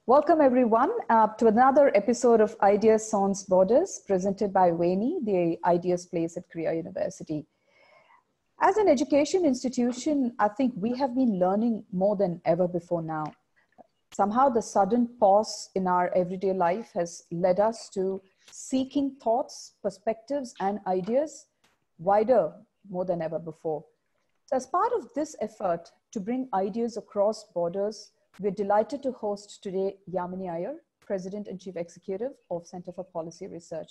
Welcome everyone to another episode of Ideas Sans Borders presented by WANI, the Ideas Place at Kriya University. As an education institution, I think we have been learning more than ever before now. Somehow the sudden pause in our everyday life has led us to seeking thoughts, perspectives, and ideas wider more than ever before. So as part of this effort to bring ideas across borders, we're delighted to host today Yamini Iyer, President and Chief Executive of Center for Policy Research.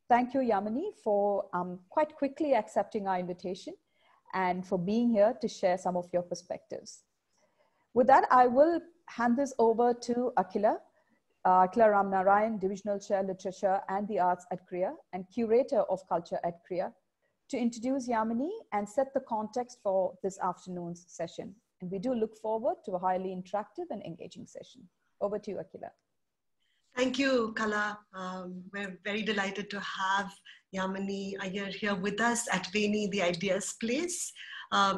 Thank you, Yamini, for quite quickly accepting our invitation and for being here to share some of your perspectives. With that, I will hand this over to Akhila Ramnarayan, Divisional Chair, Literature and the Arts at Kriya and Curator of Culture at Kriya, to introduce Yamini and set the context for this afternoon's session. And we do look forward to a highly interactive and engaging session. Over to you, Akhila. Thank you, Kala. We're very delighted to have Yamini Iyer here with us at WANI, the Ideas Place.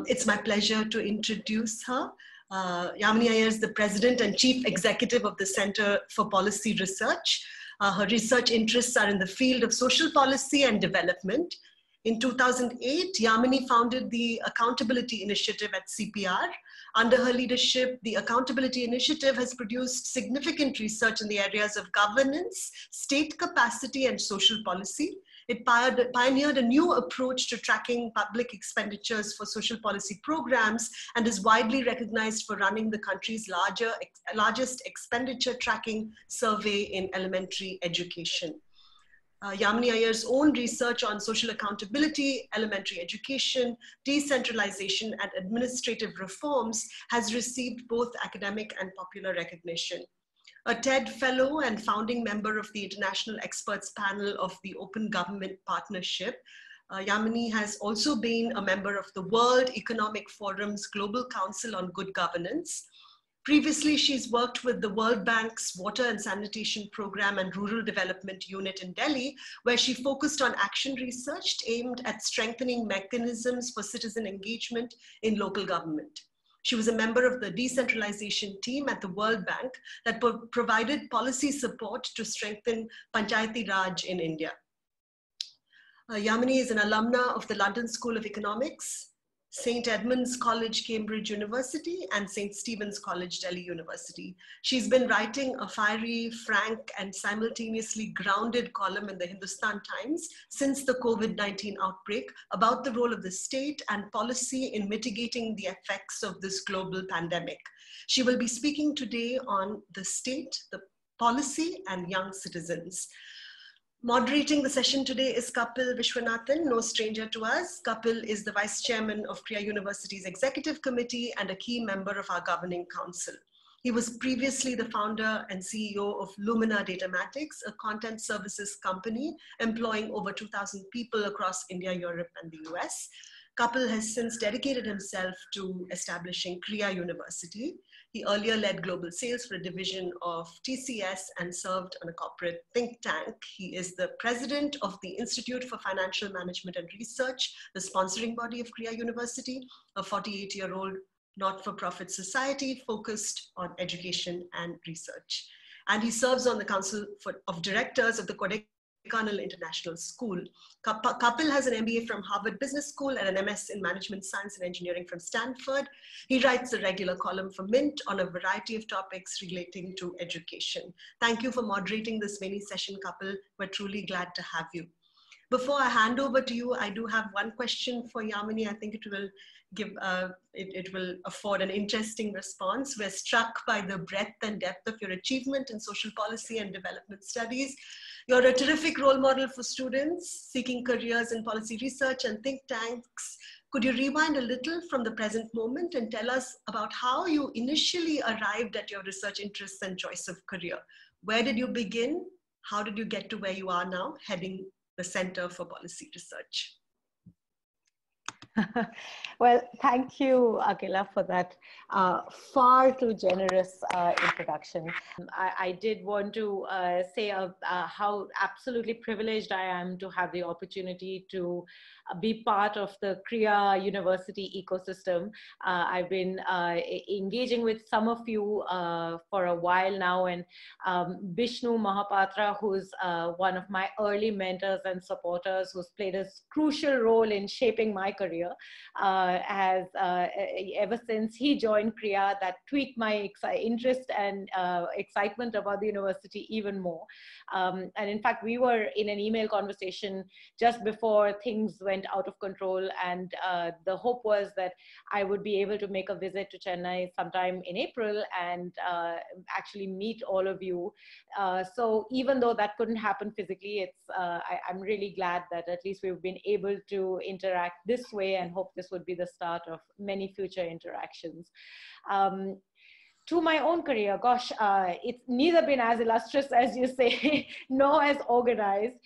It's my pleasure to introduce her. Yamini Iyer is the President and Chief Executive of the Center for Policy Research. Her research interests are in the field of social policy and development. In 2008, Yamini founded the Accountability Initiative at CPR. Under her leadership, the Accountability Initiative has produced significant research in the areas of governance, state capacity, and social policy. It pioneered a new approach to tracking public expenditures for social policy programs and is widely recognized for running the country's largest expenditure tracking survey in elementary education. Yamini Iyer's own research on social accountability, elementary education, decentralization, and administrative reforms has received both academic and popular recognition. A TED Fellow and founding member of the International Experts Panel of the Open Government Partnership, Yamini has also been a member of the World Economic Forum's Global Council on Good Governance. Previously, she's worked with the World Bank's Water and Sanitation Program and Rural Development Unit in Delhi, where she focused on action research aimed at strengthening mechanisms for citizen engagement in local government. She was a member of the decentralization team at the World Bank that provided policy support to strengthen Panchayati Raj in India. Yamini is an alumna of the London School of Economics, St. Edmund's College, Cambridge University, and St. Stephen's College, Delhi University. She's been writing a fiery, frank, and simultaneously grounded column in the Hindustan Times since the COVID-19 outbreak about the role of the state and policy in mitigating the effects of this global pandemic. She will be speaking today on the state, the policy, and young citizens. Moderating the session today is Kapil Vishwanathan, no stranger to us. Kapil is the Vice Chairman of Kriya University's Executive Committee and a key member of our Governing Council. He was previously the founder and CEO of Lumina Datamatics, a content services company employing over 2,000 people across India, Europe, and the US. Kapil has since dedicated himself to establishing Kriya University. He earlier led global sales for a division of TCS and served on a corporate think tank. He is the president of the Institute for Financial Management and Research, the sponsoring body of Kriya University, a 48-year-old not-for-profit society focused on education and research. And he serves on the Council of Directors of the Kodaikanal International School. Kapil has an MBA from Harvard Business School and an MS in Management Science and Engineering from Stanford. He writes a regular column for Mint on a variety of topics relating to education. Thank you for moderating this WANI session, Kapil. We're truly glad to have you. Before I hand over to you, I do have one question for Yamini. I think it will give, it will afford an interesting response. We're struck by the breadth and depth of your achievement in social policy and development studies. You're a terrific role model for students seeking careers in policy research and think tanks. Could you rewind a little from the present moment and tell us about how you initially arrived at your research interests and choice of career? Where did you begin? How did you get to where you are now, heading the Center for Policy Research? Well, thank you, Akhila, for that far too generous introduction. I did want to say how absolutely privileged I am to have the opportunity to be part of the Kriya University ecosystem. I've been engaging with some of you for a while now, and Bishnu Mahapatra, who's one of my early mentors and supporters, who's played a crucial role in shaping my career, has ever since he joined Kriya, that tweaked my interest and excitement about the university even more. And in fact, we were in an email conversation just before things went out of control, and the hope was that I would be able to make a visit to Chennai sometime in April and actually meet all of you. So even though that couldn't happen physically, I'm really glad that at least we've been able to interact this way, and hope this would be the start of many future interactions. To my own career, gosh, it's neither been as illustrious as you say, nor as organized.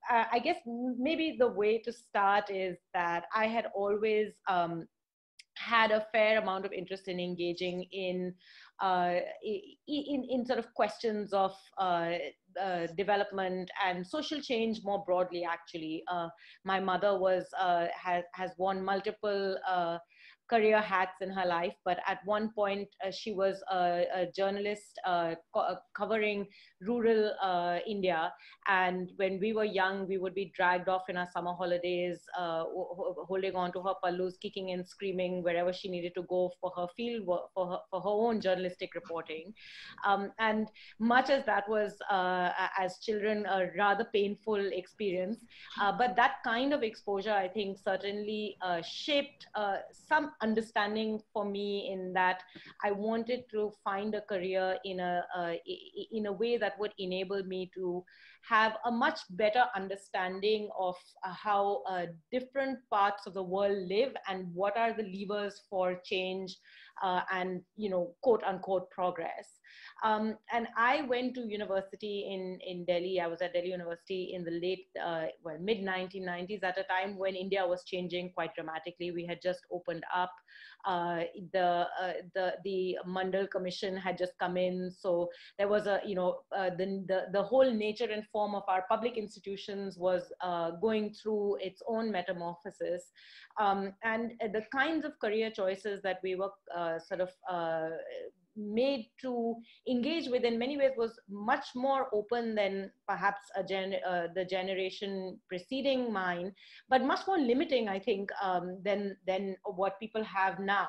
I guess maybe the way to start is that I had always had a fair amount of interest in engaging in sort of questions of development and social change more broadly. Actually, my mother has worn multiple career hats in her life, but at one point she was a journalist covering rural India, and when we were young we would be dragged off in our summer holidays, holding on to her pallus, kicking and screaming wherever she needed to go for her field work, for her own journalistic reporting. And much as that was as children a rather painful experience, but that kind of exposure, I think, certainly shaped some understanding for me, in that I wanted to find a career in a way that would enable me to have a much better understanding of how different parts of the world live, and what are the levers for change and, quote unquote, progress. And I went to university in Delhi. I was at Delhi University in the late, mid 1990s, at a time when India was changing quite dramatically. We had just opened up. The Mandal Commission had just come in, so there was the whole nature and form of our public institutions was going through its own metamorphosis, and the kinds of career choices that we were made to engage with in many ways was much more open than perhaps the generation preceding mine, but much more limiting, I think, than what people have now.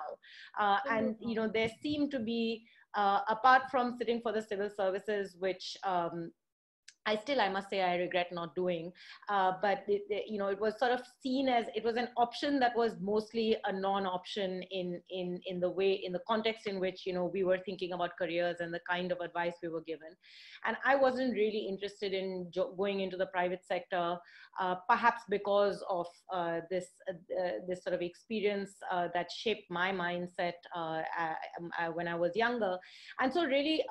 And there seemed to be, apart from sitting for the civil services, which I must say, I regret not doing. But it was sort of seen as, it was an option that was mostly a non-option in the context in which we were thinking about careers and the kind of advice we were given. And I wasn't really interested in going into the private sector, perhaps because of this sort of experience that shaped my mindset when I was younger. And so really,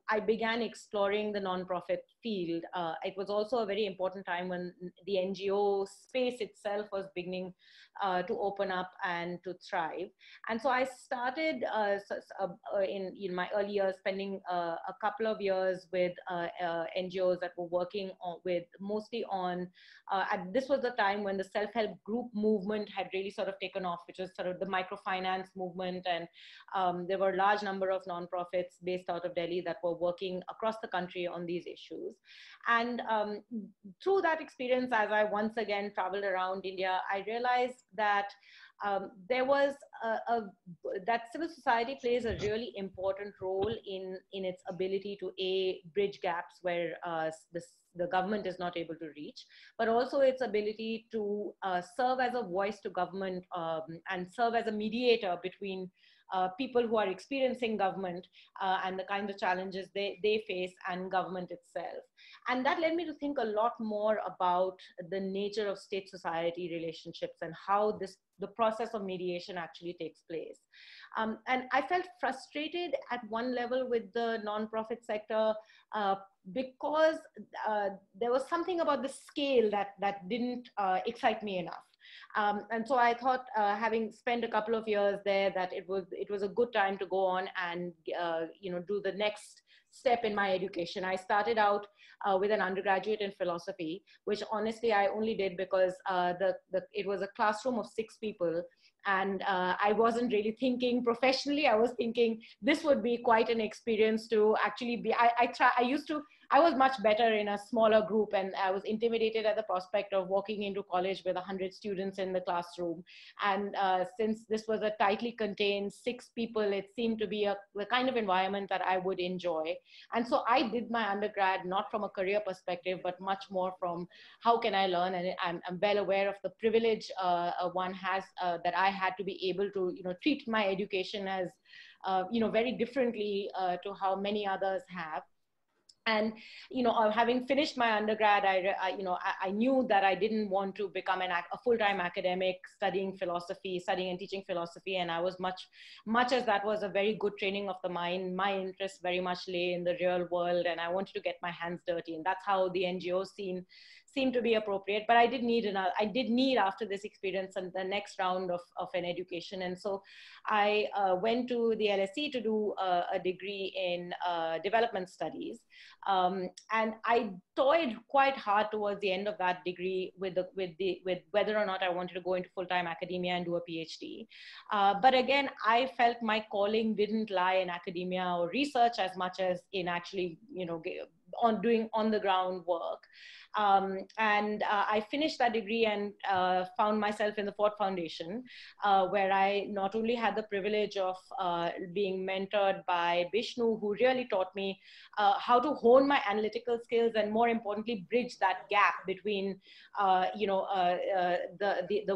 I began exploring the nonprofit field. It was also a very important time when the NGO space itself was beginning to open up and to thrive. And so I started in my early years, spending a couple of years with NGOs that were working mostly on, this was the time when the self-help group movement had really sort of taken off, which was sort of the microfinance movement. And there were a large number of nonprofits based out of Delhi that were working across the country on these issues. And through that experience, as I once again traveled around India, I realized that there was that civil society plays a really important role in its ability to bridge gaps where the government is not able to reach, but also its ability to serve as a voice to government and serve as a mediator between people who are experiencing government and the kinds of challenges they face, and government itself. And that led me to think a lot more about the nature of state-society relationships and how the process of mediation actually takes place. And I felt frustrated at one level with the nonprofit sector because there was something about the scale that didn't excite me enough. And so I thought, having spent a couple of years there, that it was a good time to go on and do the next step in my education. I started out with an undergraduate in philosophy, which honestly I only did because it was a classroom of 6 people. And I wasn't really thinking professionally. I was thinking this would be quite an experience to actually be. I was much better in a smaller group, and I was intimidated at the prospect of walking into college with 100 students in the classroom. And since this was a tightly contained 6 people, it seemed to be the kind of environment that I would enjoy. And so I did my undergrad not from a career perspective, but much more from how can I learn. And I'm well aware of the privilege one has, that I had to be able to treat my education as very differently to how many others have. And having finished my undergrad, I knew that I didn't want to become a full-time academic studying and teaching philosophy. And I was much as that was a very good training of the mind, my interest very much lay in the real world, and I wanted to get my hands dirty. And that's how the NGO scene seemed to be appropriate. But I did need after this experience and the next round of an education. And so I went to the LSE to do a degree in development studies. And I toyed quite hard towards the end of that degree with whether or not I wanted to go into full-time academia and do a PhD. But again, I felt my calling didn't lie in academia or research as much as in actually, doing on the ground work. I finished that degree and found myself in the Ford Foundation, where I not only had the privilege of being mentored by Bishnu, who really taught me how to hone my analytical skills and, more importantly, bridge that gap between the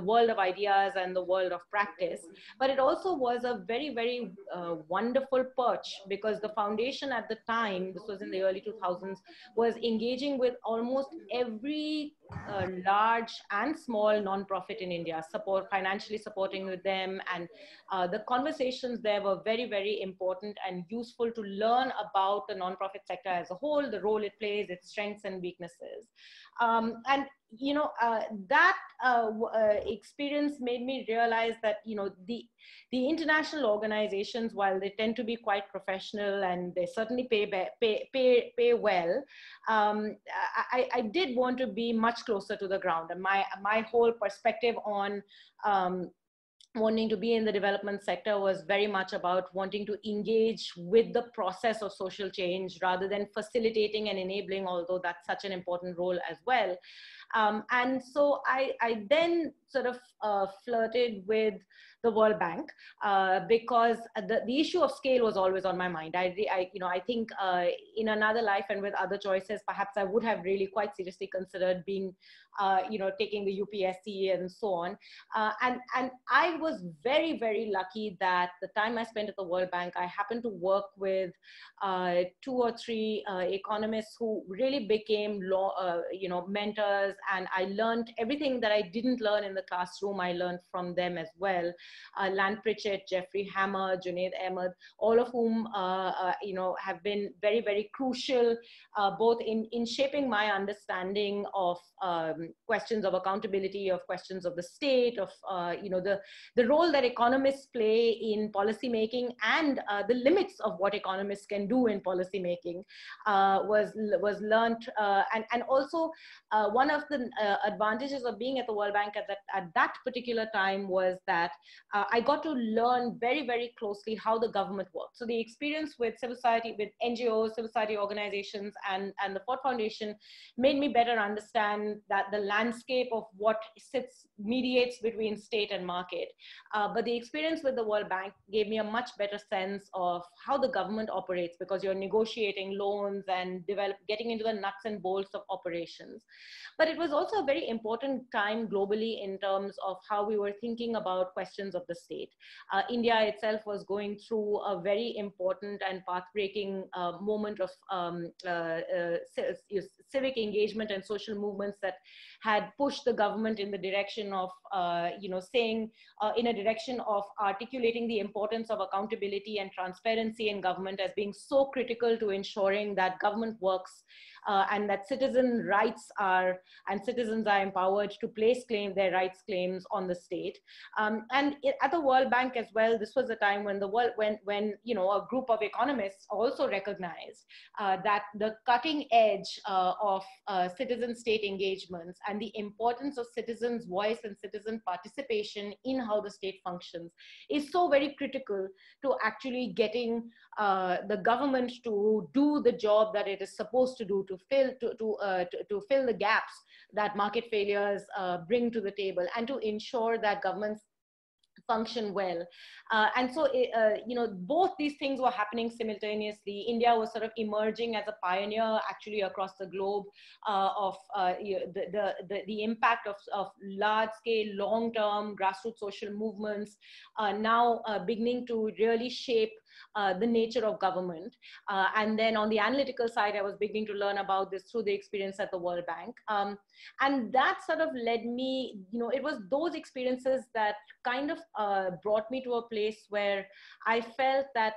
world of ideas and the world of practice. But it also was a very, very wonderful perch, because the foundation at the time, this was in the early 2000s, was engaging with almost every large and small nonprofit in India, financially supporting with them. And the conversations there were very, very important and useful to learn about the nonprofit sector as a whole, the role it plays, its strengths and weaknesses. And that experience made me realize that the international organizations, while they tend to be quite professional and they certainly pay well, I did want to be much closer to the ground. And my whole perspective on wanting to be in the development sector was very much about wanting to engage with the process of social change rather than facilitating and enabling, although that's such an important role as well. And so I then sort of flirted with the World Bank because the issue of scale was always on my mind. I think in another life and with other choices, perhaps I would have really quite seriously considered being, taking the UPSC and so on. And I was very, very lucky that the time I spent at the World Bank, I happened to work with 2 or 3 economists who really became mentors, and I learned everything that I didn't learn in the classroom. I learned from them as well. Lan Pritchett, Jeffrey Hammer, Junaid Ahmed, all of whom have been very, very crucial both in shaping my understanding of questions of accountability, of questions of the state, of the role that economists play in policy making, and the limits of what economists can do in policy making was learned. And also one of the advantages of being at the World Bank at that particular time was that I got to learn very, very closely how the government works. So the experience with civil society, with NGOs, civil society organizations, and the Ford Foundation made me better understand that the landscape of what mediates between state and market. But the experience with the World Bank gave me a much better sense of how the government operates, because you're negotiating loans and getting into the nuts and bolts of operations. But it was also a very important time globally in terms of how we were thinking about questions of the state. India itself was going through a very important and path-breaking moment of civic engagement and social movements that had pushed the government in the direction of, saying in a direction of articulating the importance of accountability and transparency in government as being so critical to ensuring that government works and that citizens are empowered to place their rights claims on the state. At the World Bank as well, this was a time when a group of economists also recognized that the cutting edge of citizen state engagements and the importance of citizens' voice and citizen participation in how the state functions is so very critical to actually getting the government to do the job that it is supposed to do, to fill the gaps that market failures bring to the table, and to ensure that governments function well. Both these things were happening simultaneously. India was sort of emerging as a pioneer actually across the globe of the impact of large-scale, long-term grassroots social movements now beginning to really shape the nature of government. And then on the analytical side, I was beginning to learn about this through the experience at the World Bank. And that sort of led me, it was those experiences that kind of brought me to a place where I felt that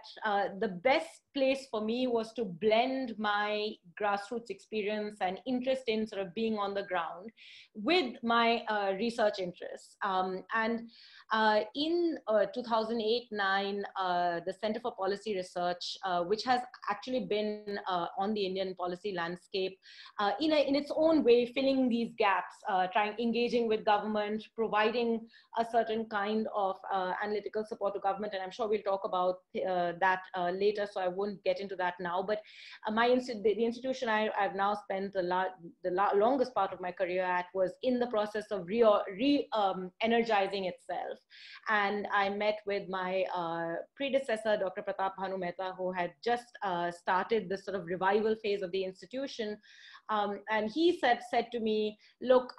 the best place for me was to blend my grassroots experience and interest in sort of being on the ground with my research interests. In 2008-9, the Center for Policy Research, which has actually been on the Indian policy landscape in its own way, filling these gaps, engaging with government, providing a certain kind of analytical support to government. And I'm sure we'll talk about that later, so I won't get into that now. But the institution I've now spent the longest part of my career at was in the process of re-energizing itself. And I met with my predecessor, Dr. Pratap Bhanu Mehta, who had just started this sort of revival phase of the institution. And he said to me, look,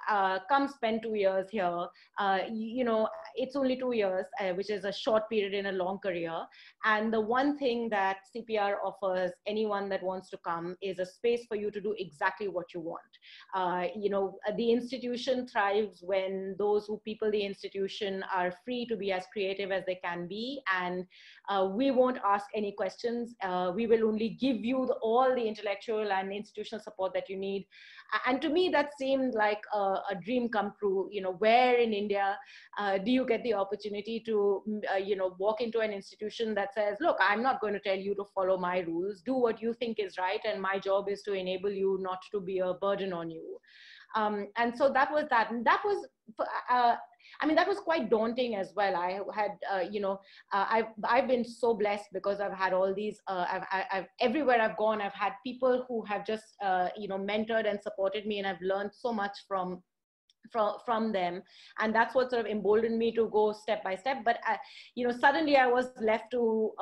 come spend 2 years here. It's only 2 years, which is a short period in a long career. And the one thing that CPR offers anyone that wants to come is a space for you to do exactly what you want. The institution thrives when those who people the institution are free to be as creative as they can be. And we won't ask any questions. We will only give you all the intellectual and institutional support that you need. And to me, that seemed like a dream come true. Where in India do you get the opportunity to, walk into an institution that says, look, I'm not going to tell you to follow my rules, do what you think is right, and my job is to enable you not to be a burden on you. And so that was that. And that was, that was quite daunting as well. I had, I've been so blessed because I've had all these, everywhere I've gone, I've had people who have just, mentored and supported me, and I've learned so much from them. And that's what sort of emboldened me to go step by step. But suddenly I was left to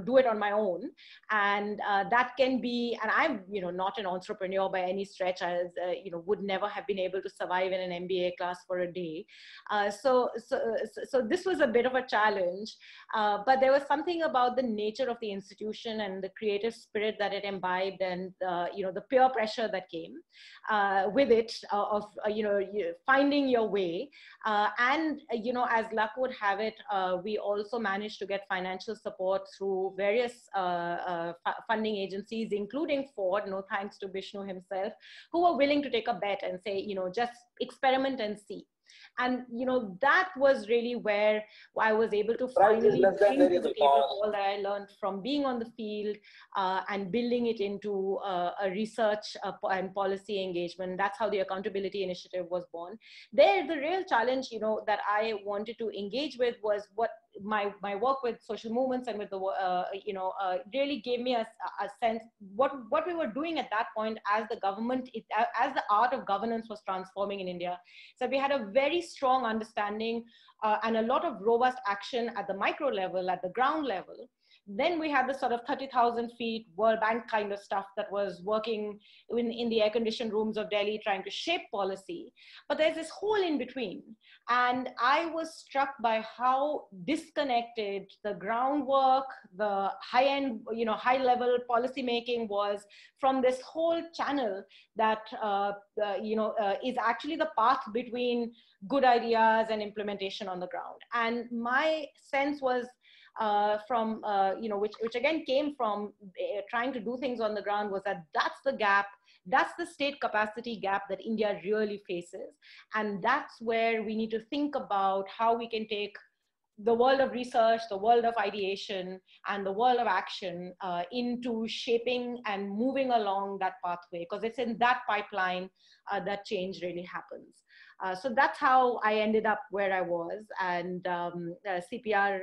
do it on my own. And that can be, and I'm not an entrepreneur by any stretch. I would never have been able to survive in an MBA class for a day. So this was a bit of a challenge, but there was something about the nature of the institution and the creative spirit that it imbibed, and the peer pressure that came with it of finding your way. And as luck would have it, we also managed to get financial support through various funding agencies, including Ford, no thanks to Bishnu himself, who were willing to take a bet and say, just experiment and see. And that was really where I was able to finally bring to the table all that I learned from being on the field and building it into a research and policy engagement. That's how the Accountability Initiative was born. There, the real challenge, that I wanted to engage with was what my work with social movements and with the really gave me a sense what we were doing at that point as the government, as the art of governance was transforming in India. So we had a very strong understanding and a lot of robust action at the micro level, at the ground level. Then we had the sort of 30,000 feet World Bank kind of stuff that was working in the air-conditioned rooms of Delhi trying to shape policy. But there's this whole in between. And I was struck by how disconnected the groundwork, the high-end, high-level policy making was from this whole channel that, is actually the path between good ideas and implementation on the ground. And my sense was, which again came from trying to do things on the ground, was that that's the gap That's the state capacity gap that India really faces. And that's where we need to think about how we can take the world of research, the world of ideation, and the world of action into shaping and moving along that pathway, because it's in that pipeline that change really happens. So that's how I ended up where I was. And CPR,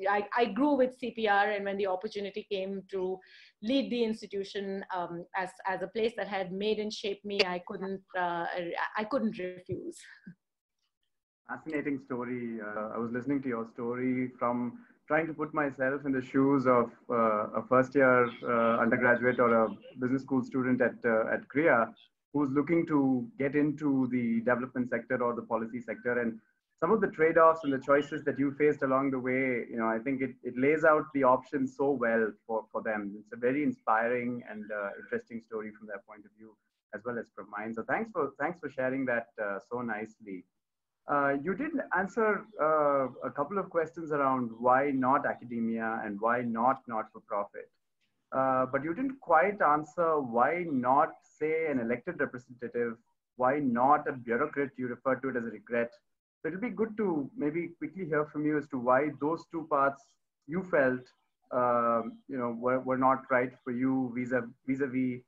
I grew with CPR, and when the opportunity came to lead the institution as a place that had made and shaped me, I couldn't refuse. Fascinating story. I was listening to your story from trying to put myself in the shoes of a first-year undergraduate or a business school student at KRIA, who's looking to get into the development sector or the policy sector. And some of the trade-offs and the choices that you faced along the way, I think it lays out the options so well for them. It's a very inspiring and interesting story from their point of view, as well as from mine. So thanks for sharing that so nicely. You did answer a couple of questions around why not academia and why not not-for-profit. But you didn't quite answer why not, say, an elected representative, why not a bureaucrat. You referred to it as a regret. So it'll be good to maybe quickly hear from you as to why those two paths you felt were not right for you vis-a-vis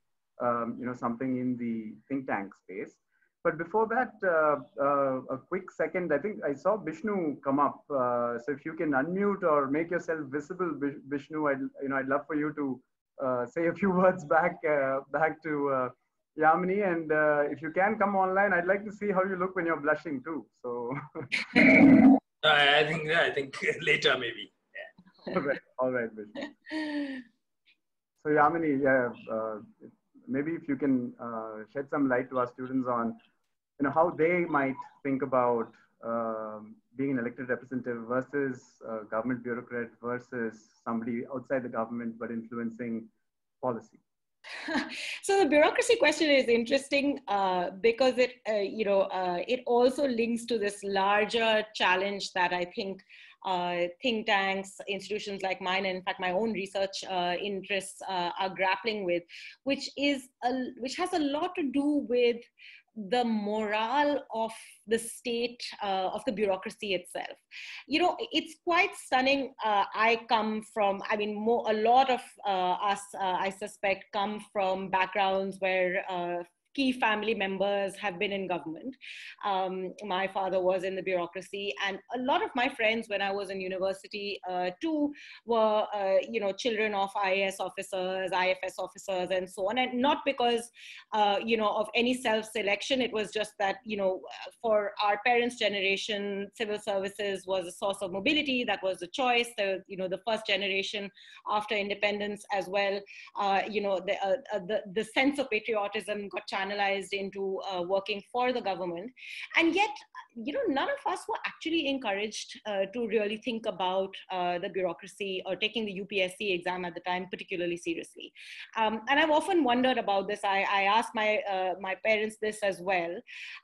something in the think tank space. But before that, a quick second, I think I saw Bishnu come up. So if you can unmute or make yourself visible, Bishnu, I'd love for you to say a few words back to Yamini. And if you can come online, I'd like to see how you look when you're blushing too. So I think later maybe. Yeah. All right, Bishnu. So Yamini, maybe if you can shed some light to our students on how they might think about being an elected representative versus a government bureaucrat versus somebody outside the government but influencing policy. So the bureaucracy question is interesting because it also links to this larger challenge that I think think tanks, institutions like mine, and in fact my own research interests are grappling with, which has a lot to do with the morale of the state, of the bureaucracy itself. It's quite stunning. I come from, a lot of us, I suspect, come from backgrounds where key family members have been in government. My father was in the bureaucracy, and a lot of my friends when I was in university too were, children of IAS officers, IFS officers, and so on. And not because, of any self-selection. It was just that, for our parents' generation, civil services was a source of mobility. That was the choice. The first generation after independence as well. The sense of patriotism got channelized into working for the government. And yet, none of us were actually encouraged to really think about the bureaucracy or taking the UPSC exam at the time particularly seriously. And I've often wondered about this. I asked my parents this as well,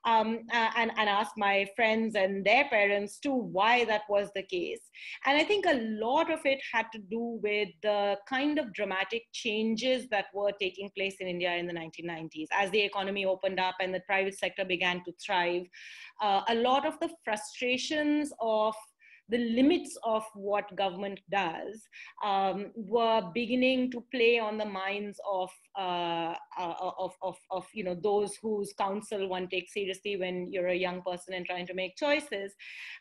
and asked my friends and their parents too why that was the case. And I think a lot of it had to do with the kind of dramatic changes that were taking place in India in the 1990s. As the economy opened up and the private sector began to thrive, a lot of the frustrations of the limits of what government does were beginning to play on the minds of those whose counsel one takes seriously when you're a young person and trying to make choices,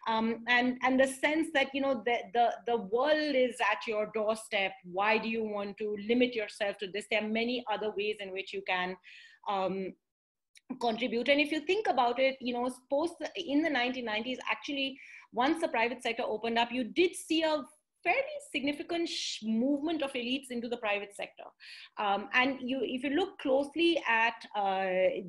and the sense that the world is at your doorstep. Why do you want to limit yourself to this? There are many other ways in which you can contribute. And if you think about it, in the 1990s, actually, once the private sector opened up, you did see a fairly significant movement of elites into the private sector. And if you look closely at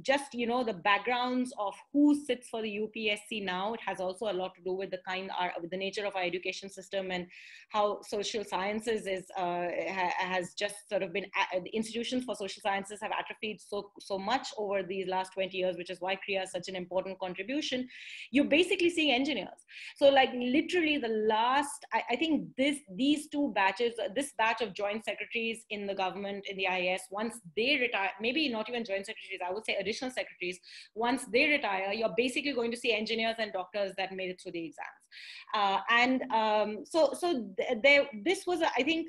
just, the backgrounds of who sits for the UPSC now, it has also a lot to do with with the nature of our education system and how social sciences has just sort of been, the institutions for social sciences have atrophied so much over these last 20 years, which is why KRIA is such an important contribution. You're basically seeing engineers. So like literally the last, I think these two batches, this batch of joint secretaries in the government, in the IAS, once they retire, maybe not even joint secretaries, I would say additional secretaries, once they retire, you're basically going to see engineers and doctors that made it through the exams. This was, I think,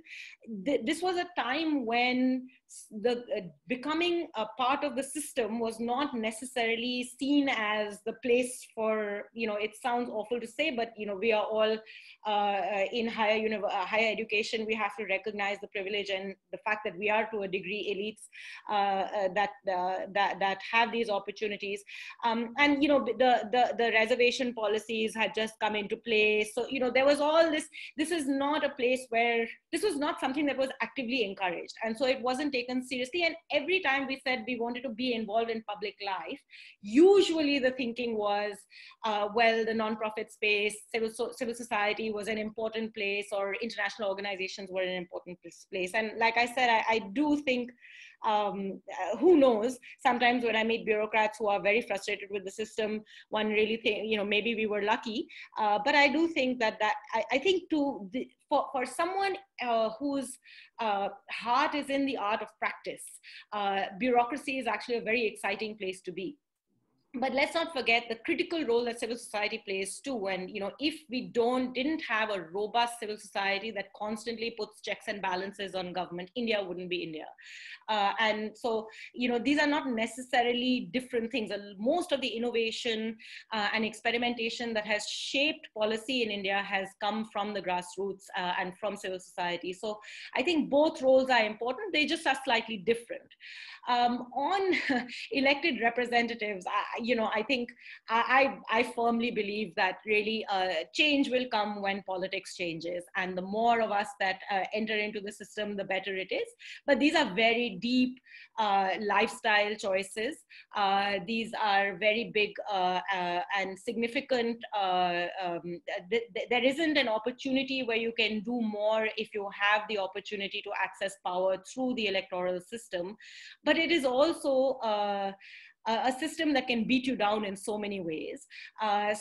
this was a time when the becoming a part of the system was not necessarily seen as the place for, it sounds awful to say, but we are all in higher education. We have to recognize the privilege and the fact that we are to a degree elites that have these opportunities. And the reservation policies had just come into place. So there was all this. This is not a place where, this was not something that was actively encouraged, and so it wasn't taken seriously. And every time we said we wanted to be involved in public life, usually the thinking was, well, the nonprofit space, civil society was an important place, or international organizations were an important place. And like I said, I do think, who knows, sometimes when I meet bureaucrats who are very frustrated with the system, one really think, maybe we were lucky. But I do think that I think for someone whose heart is in the art of practice, bureaucracy is actually a very exciting place to be. But let's not forget the critical role that civil society plays too. And if we didn't have a robust civil society that constantly puts checks and balances on government, India wouldn't be India. And so these are not necessarily different things. Most of the innovation and experimentation that has shaped policy in India has come from the grassroots and from civil society. So I think both roles are important. They just are slightly different. On elected representatives, I think I firmly believe that really change will come when politics changes, and the more of us that enter into the system, the better it is. But these are very deep lifestyle choices. These are very big and significant. There isn't an opportunity where you can do more if you have the opportunity to access power through the electoral system. But it is also a system that can beat you down in so many ways.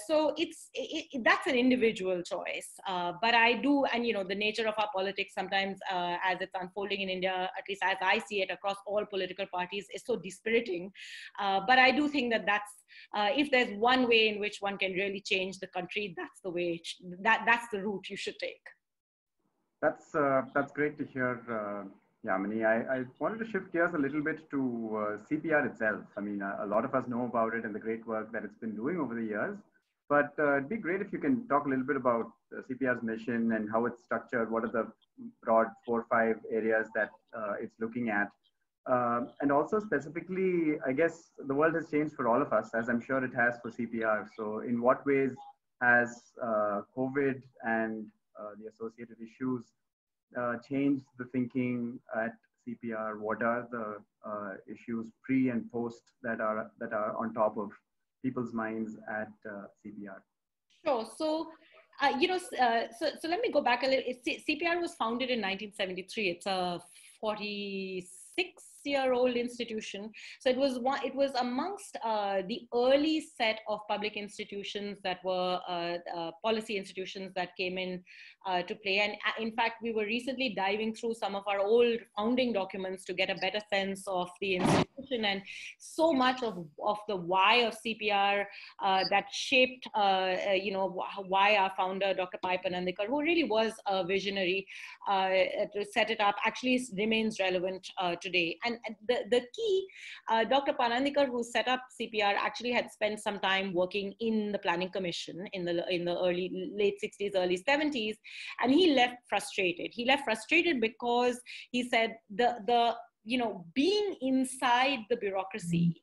So that's an individual choice. But I do, and the nature of our politics sometimes as it's unfolding in India, at least as I see it across all political parties, is so dispiriting. But I do think that's, if there's one way in which one can really change the country, that's the way, that's the route you should take. That's great to hear. Yamini, I wanted to shift gears a little bit to CPR itself. I mean, a lot of us know about it and the great work that it's been doing over the years, but it'd be great if you can talk a little bit about CPR's mission and how it's structured. What are the broad 4 or 5 areas that it's looking at? And also specifically, I guess the world has changed for all of us, as I'm sure it has for CPR. So in what ways has COVID and the associated issues changed the thinking at CPR? What are the issues pre and post that are on top of people's minds at CPR? Sure. So, so let me go back a little. CPR was founded in 1973. It's a 46-year-old institution. So it was amongst the early set of public institutions that were policy institutions that came in to play. And in fact, we were recently diving through some of our old founding documents to get a better sense of the institution, and so much of the why of CPR that shaped, why our founder, Dr. Pai Panandikar, who really was a visionary to set it up, actually remains relevant today. And the key, Dr. Panandikar, who set up CPR, actually had spent some time working in the Planning Commission in the late 60s, early 70s, and he left frustrated. He left frustrated because he said being inside the bureaucracy,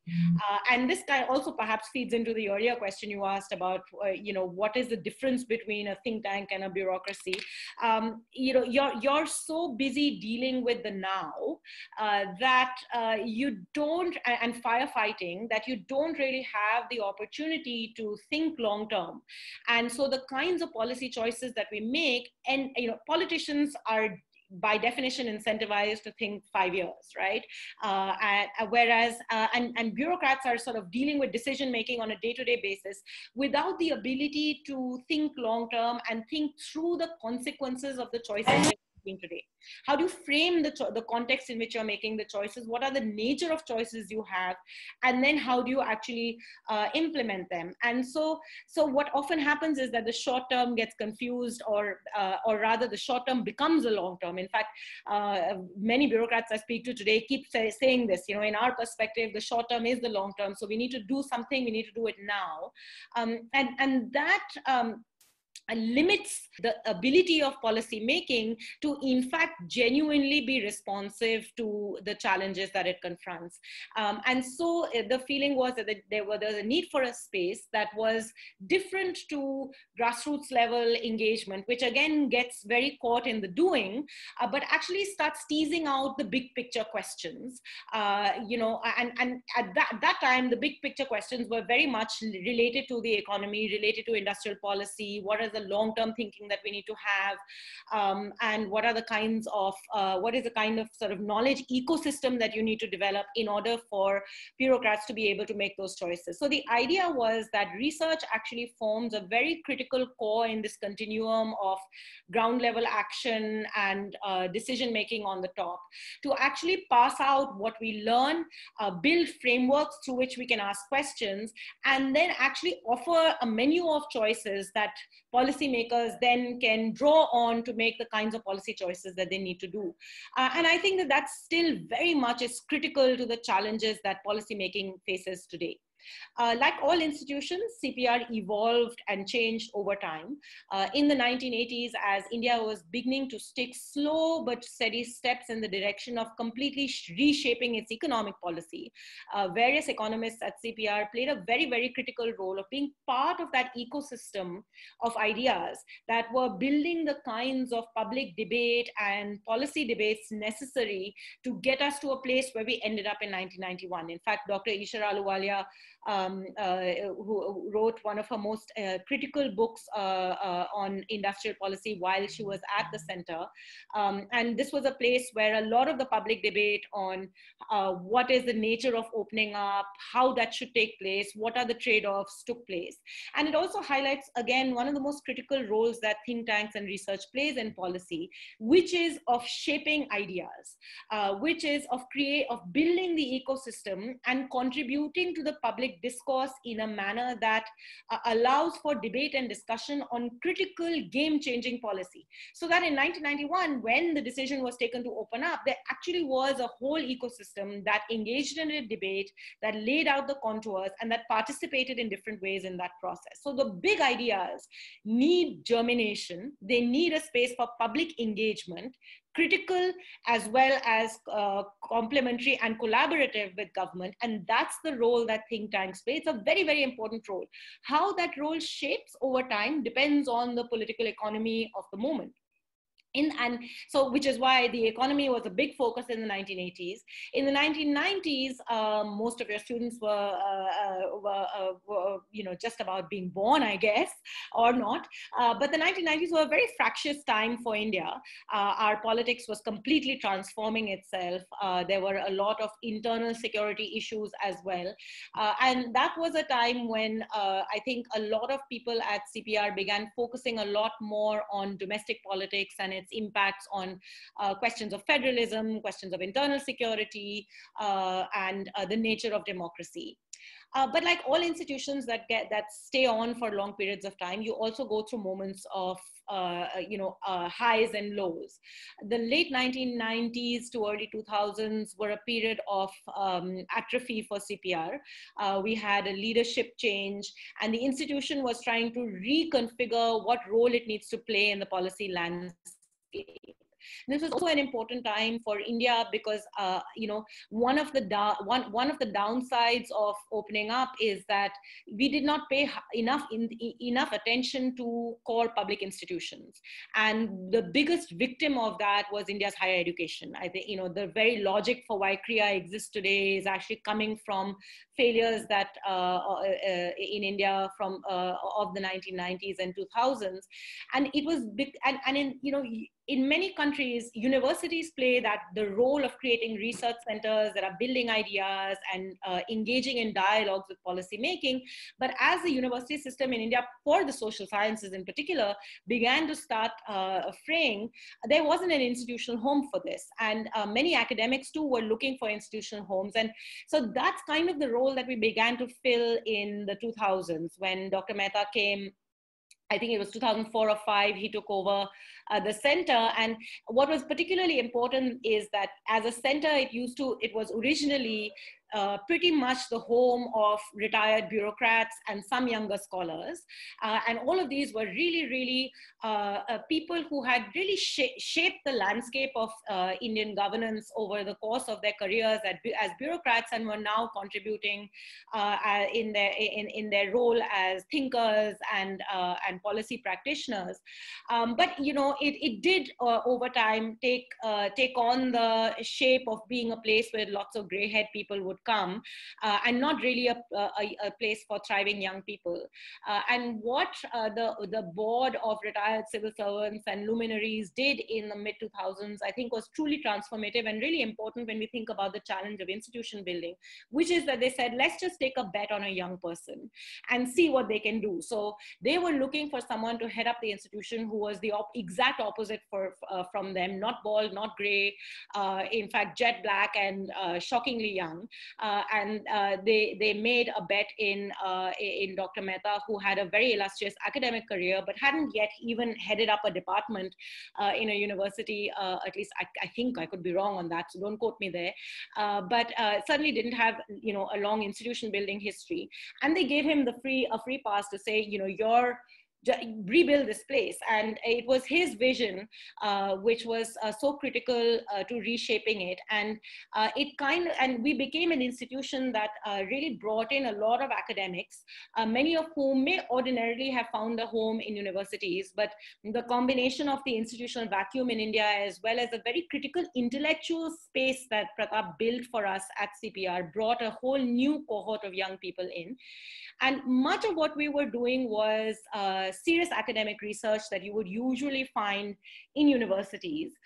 and this guy also perhaps feeds into the earlier question you asked about, what is the difference between a think tank and a bureaucracy? You're so busy dealing with the now that you don't, and firefighting, that you don't really have the opportunity to think long term. And so the kinds of policy choices that we make, and politicians are by definition incentivized to think 5 years, right? And bureaucrats are sort of dealing with decision making on a day-to-day basis without the ability to think long-term and think through the consequences of the choices they're making today. How do you frame the context in which you're making the choices? What are the nature of choices you have? And then how do you actually implement them? And so what often happens is that the short term gets confused, or rather the short term becomes a long term. In fact, many bureaucrats I speak to today keep saying this, you know, in our perspective, the short term is the long term. So we need to do something, we need to do it now. And that limits the ability of policy making to in fact genuinely be responsive to the challenges that it confronts. And so the feeling was that there was a need for a space that was different to grassroots level engagement, which again gets very caught in the doing, but actually starts teasing out the big picture questions. You know, and at that time, the big picture questions were very much related to the economy, related to industrial policy. What is the long-term thinking that we need to have, and what are the kinds of what is the kind of sort of knowledge ecosystem that you need to develop in order for bureaucrats to be able to make those choices. So the idea was that research actually forms a very critical core in this continuum of ground level action and decision making on the top, to actually pass out what we learn, build frameworks through which we can ask questions, and then actually offer a menu of choices that policymakers then can draw on to make the kinds of policy choices that they need to do. And I think that that still very much is critical to the challenges that policymaking faces today. Like all institutions, CPR evolved and changed over time. In the 1980s, as India was beginning to take slow but steady steps in the direction of completely reshaping its economic policy, various economists at CPR played a very, very critical role of being part of that ecosystem of ideas that were building the kinds of public debate and policy debates necessary to get us to a place where we ended up in 1991. In fact, Dr. Ishara Ahluwalia, who wrote one of her most critical books on industrial policy while she was at the center. And this was a place where a lot of the public debate on what is the nature of opening up, how that should take place, what are the trade-offs took place. And it also highlights, again, one of the most critical roles that think tanks and research plays in policy, which is of shaping ideas, which is of building the ecosystem and contributing to the public discourse in a manner that allows for debate and discussion on critical game-changing policy. So that in 1991, when the decision was taken to open up, there actually was a whole ecosystem that engaged in a debate, that laid out the contours, and that participated in different ways in that process. So the big ideas need germination. They need a space for public engagement, critical as well as complementary and collaborative with government. And that's the role that think tanks play. It's a very, very important role. How that role shapes over time depends on the political economy of the moment. And so, which is why the economy was a big focus in the 1980s. In the 1990s, most of your students were you know, just about being born, I guess, or not. But the 1990s were a very fractious time for India. Our politics was completely transforming itself. There were a lot of internal security issues as well. And that was a time when I think a lot of people at CPR began focusing a lot more on domestic politics and its impacts on questions of federalism, questions of internal security, and the nature of democracy. But like all institutions that stay on for long periods of time, you also go through moments of highs and lows. The late 1990s to early 2000s were a period of atrophy for CPR. We had a leadership change, and the institution was trying to reconfigure what role it needs to play in the policy landscape. This was also an important time for India because, one of the downsides of opening up is that we did not pay enough attention to core public institutions, and the biggest victim of that was India's higher education. I think the very logic for why CREA exists today is actually coming from failures that in India from of the 1990s and 2000s, and it was big. And in in many countries, universities play the role of creating research centers that are building ideas and engaging in dialogues with policy making. But as the university system in India, for the social sciences in particular, began to start fraying, there wasn't an institutional home for this. And many academics too were looking for institutional homes. And so that's kind of the role that we began to fill in the 2000s when Dr. Mehta came. I think it was 2004 or 5, he took over the center. And what was particularly important is that as a center, it was originally pretty much the home of retired bureaucrats and some younger scholars. And all of these were really, really people who had really shaped the landscape of Indian governance over the course of their careers as bureaucrats, and were now contributing in their role as thinkers and policy practitioners. But it did over time take on the shape of being a place where lots of gray-haired people would come, and not really a place for thriving young people. And what the board of retired civil servants and luminaries did in the mid-2000s, I think, was truly transformative and really important when we think about the challenge of institution building, which is that they said, let's just take a bet on a young person and see what they can do. So they were looking for someone to head up the institution who was the exact opposite from them, not bald, not gray, in fact, jet black and shockingly young. And they made a bet in Dr. Mehta, who had a very illustrious academic career, but hadn't yet even headed up a department in a university. At least I think, I could be wrong on that, so don't quote me there. But certainly didn't have a long institution building history. And they gave him a free pass to say, rebuild this place. And it was his vision which was so critical to reshaping it. And and we became an institution that really brought in a lot of academics, many of whom may ordinarily have found a home in universities, but the combination of the institutional vacuum in India, as well as a very critical intellectual space that Pratap built for us at CPR, brought a whole new cohort of young people in. And much of what we were doing was serious academic research that you would usually find in universities.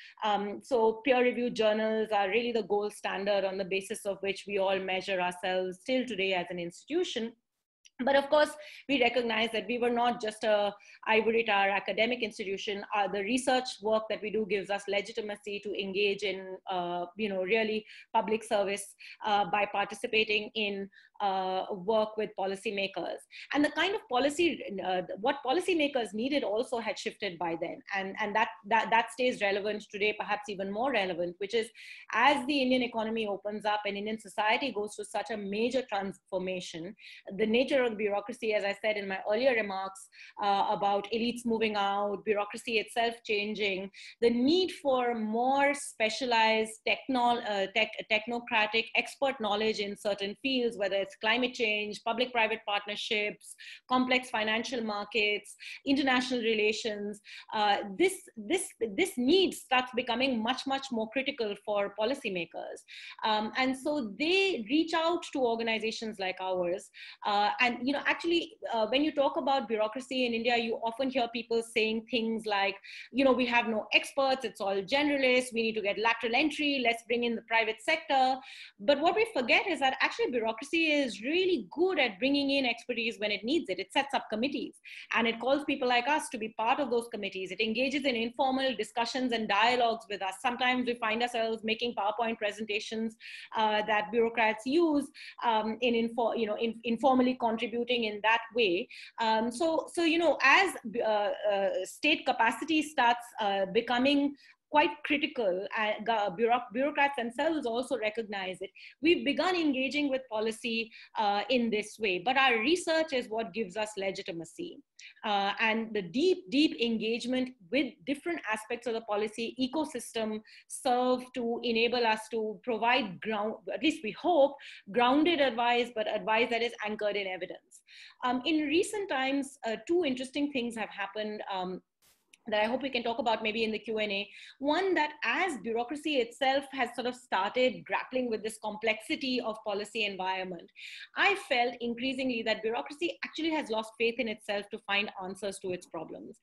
So peer-reviewed journals are really the gold standard on the basis of which we all measure ourselves still today as an institution. But of course, we recognize that we were not just a ivory tower academic institution. The research work that we do gives us legitimacy to engage in, really public service by participating in work with policymakers. And the kind of policy, what policymakers needed also had shifted by then. And that stays relevant today, perhaps even more relevant, which is as the Indian economy opens up and Indian society goes through such a major transformation, the nature of bureaucracy, as I said in my earlier remarks about elites moving out, bureaucracy itself changing, the need for more specialized technocratic expert knowledge in certain fields, whether it's climate change, public-private partnerships, complex financial markets, international relations, this need starts becoming much more critical for policymakers. And so they reach out to organizations like ours. And actually, when you talk about bureaucracy in India, you often hear people saying things like, we have no experts, it's all generalists, we need to get lateral entry, let's bring in the private sector. But what we forget is that actually bureaucracy is really good at bringing in expertise when it needs it. It sets up committees and it calls people like us to be part of those committees. It engages in informal discussions and dialogues with us. Sometimes we find ourselves making PowerPoint presentations that bureaucrats use informally contributing in that way. So as state capacity starts becoming quite critical, bureaucrats themselves also recognize it. We've begun engaging with policy in this way, but our research is what gives us legitimacy. And the deep engagement with different aspects of the policy ecosystem serve to enable us to provide at least we hope, grounded advice, but advice that is anchored in evidence. In recent times, two interesting things have happened. that I hope we can talk about maybe in the Q&A. One, that as bureaucracy itself has sort of started grappling with this complexity of policy environment, I felt increasingly that bureaucracy actually has lost faith in itself to find answers to its problems.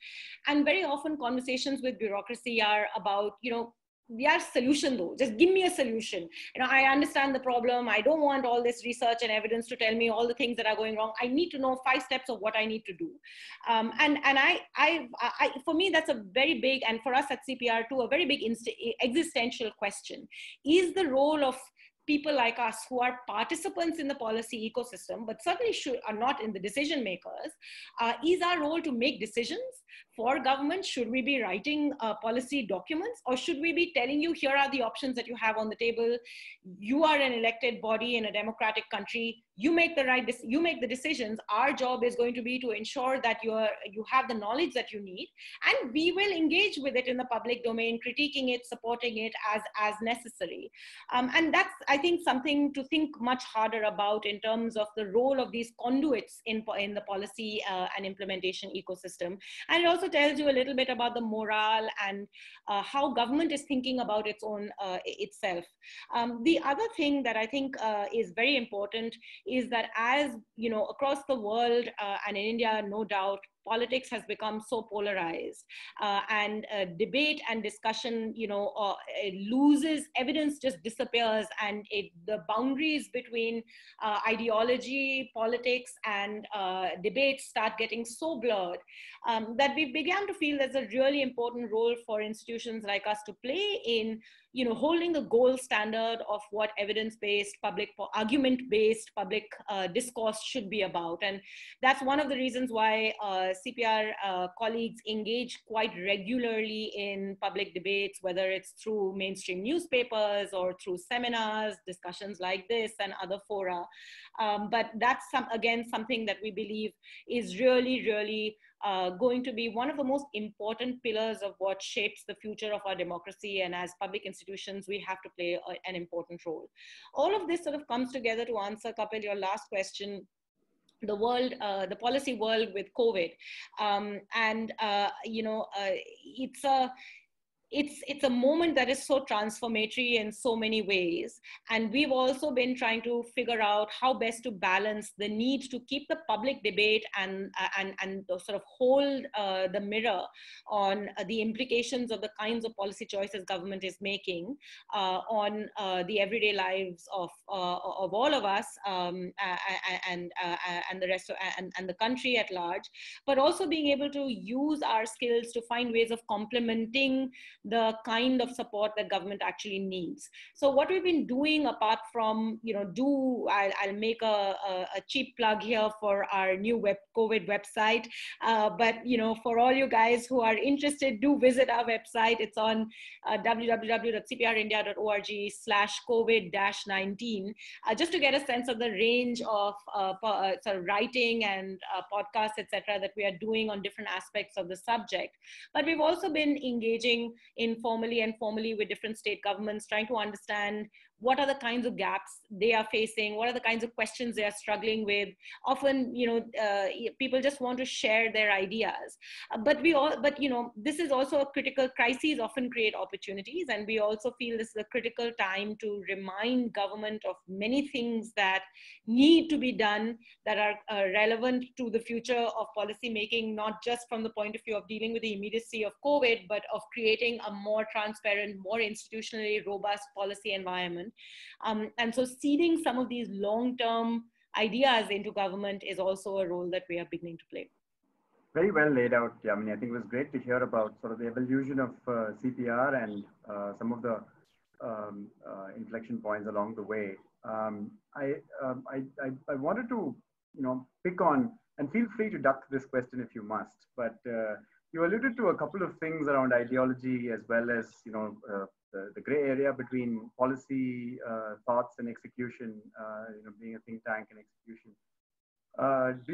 And very often conversations with bureaucracy are about, we are solution though, just give me a solution. I understand the problem. I don't want all this research and evidence to tell me all the things that are going wrong. I need to know 5 steps of what I need to do. And for me, that's a very big, and for us at CPR too, a very big existential question. Is the role of people like us who are participants in the policy ecosystem, but certainly are not in the decision makers, is our role to make decisions for government? Should we be writing policy documents, or should we be telling you, here are the options that you have on the table? You are an elected body in a democratic country. You make the decisions. Our job is going to be to ensure that you have the knowledge that you need, and we will engage with it in the public domain, critiquing it, supporting it as necessary. And that's, I think, something to think much harder about in terms of the role of these conduits in the policy and implementation ecosystem. And it also tells you a little bit about the morale and how government is thinking about its own itself. The other thing that I think is very important is that, as across the world and in India, no doubt, politics has become so polarized, and debate and discussion, loses, evidence just disappears, and the boundaries between ideology, politics, and debate start getting so blurred that we began to feel there's a really important role for institutions like us to play in holding the gold standard of what evidence-based, argument-based public discourse should be about. And that's one of the reasons why CPR colleagues engage quite regularly in public debates, whether it's through mainstream newspapers or through seminars, discussions like this, and other fora. But that's, again, something that we believe is really, really going to be one of the most important pillars of what shapes the future of our democracy. And as public institutions, we have to play an important role. All of this sort of comes together to answer, Kapil, your last question. The world, the policy world with COVID. It's a moment that is so transformatory in so many ways. And we've also been trying to figure out how best to balance the need to keep the public debate and sort of hold the mirror on the implications of the kinds of policy choices government is making on the everyday lives of all of us and the rest of, and the country at large, but also being able to use our skills to find ways of complementing the kind of support that government actually needs. So what we've been doing, apart from, I'll make a cheap plug here for our new COVID website, but for all you guys who are interested, do visit our website. It's on www.cprindia.org/COVID-19, just to get a sense of the range of sort of writing and podcasts, etc., that we are doing on different aspects of the subject. But we've also been engaging informally and formally with different state governments, trying to understand what are the kinds of gaps they are facing, what are the kinds of questions they are struggling with. Often, people just want to share their ideas, but this is also a critical. Crises often create opportunities, and we also feel this is a critical time to remind government of many things that need to be done, that are relevant to the future of policy making, not just from the point of view of dealing with the immediacy of COVID, but of creating a more transparent, more institutionally robust policy environment. And so seeding some of these long-term ideas into government is also a role that we are beginning to play. Very well laid out, Yamini. I think it was great to hear about sort of the evolution of CPR and some of the inflection points along the way. I wanted to, pick on, and feel free to duck this question if you must, but you alluded to a couple of things around ideology, as well as, the gray area between policy thoughts and execution, being a think tank and execution. Do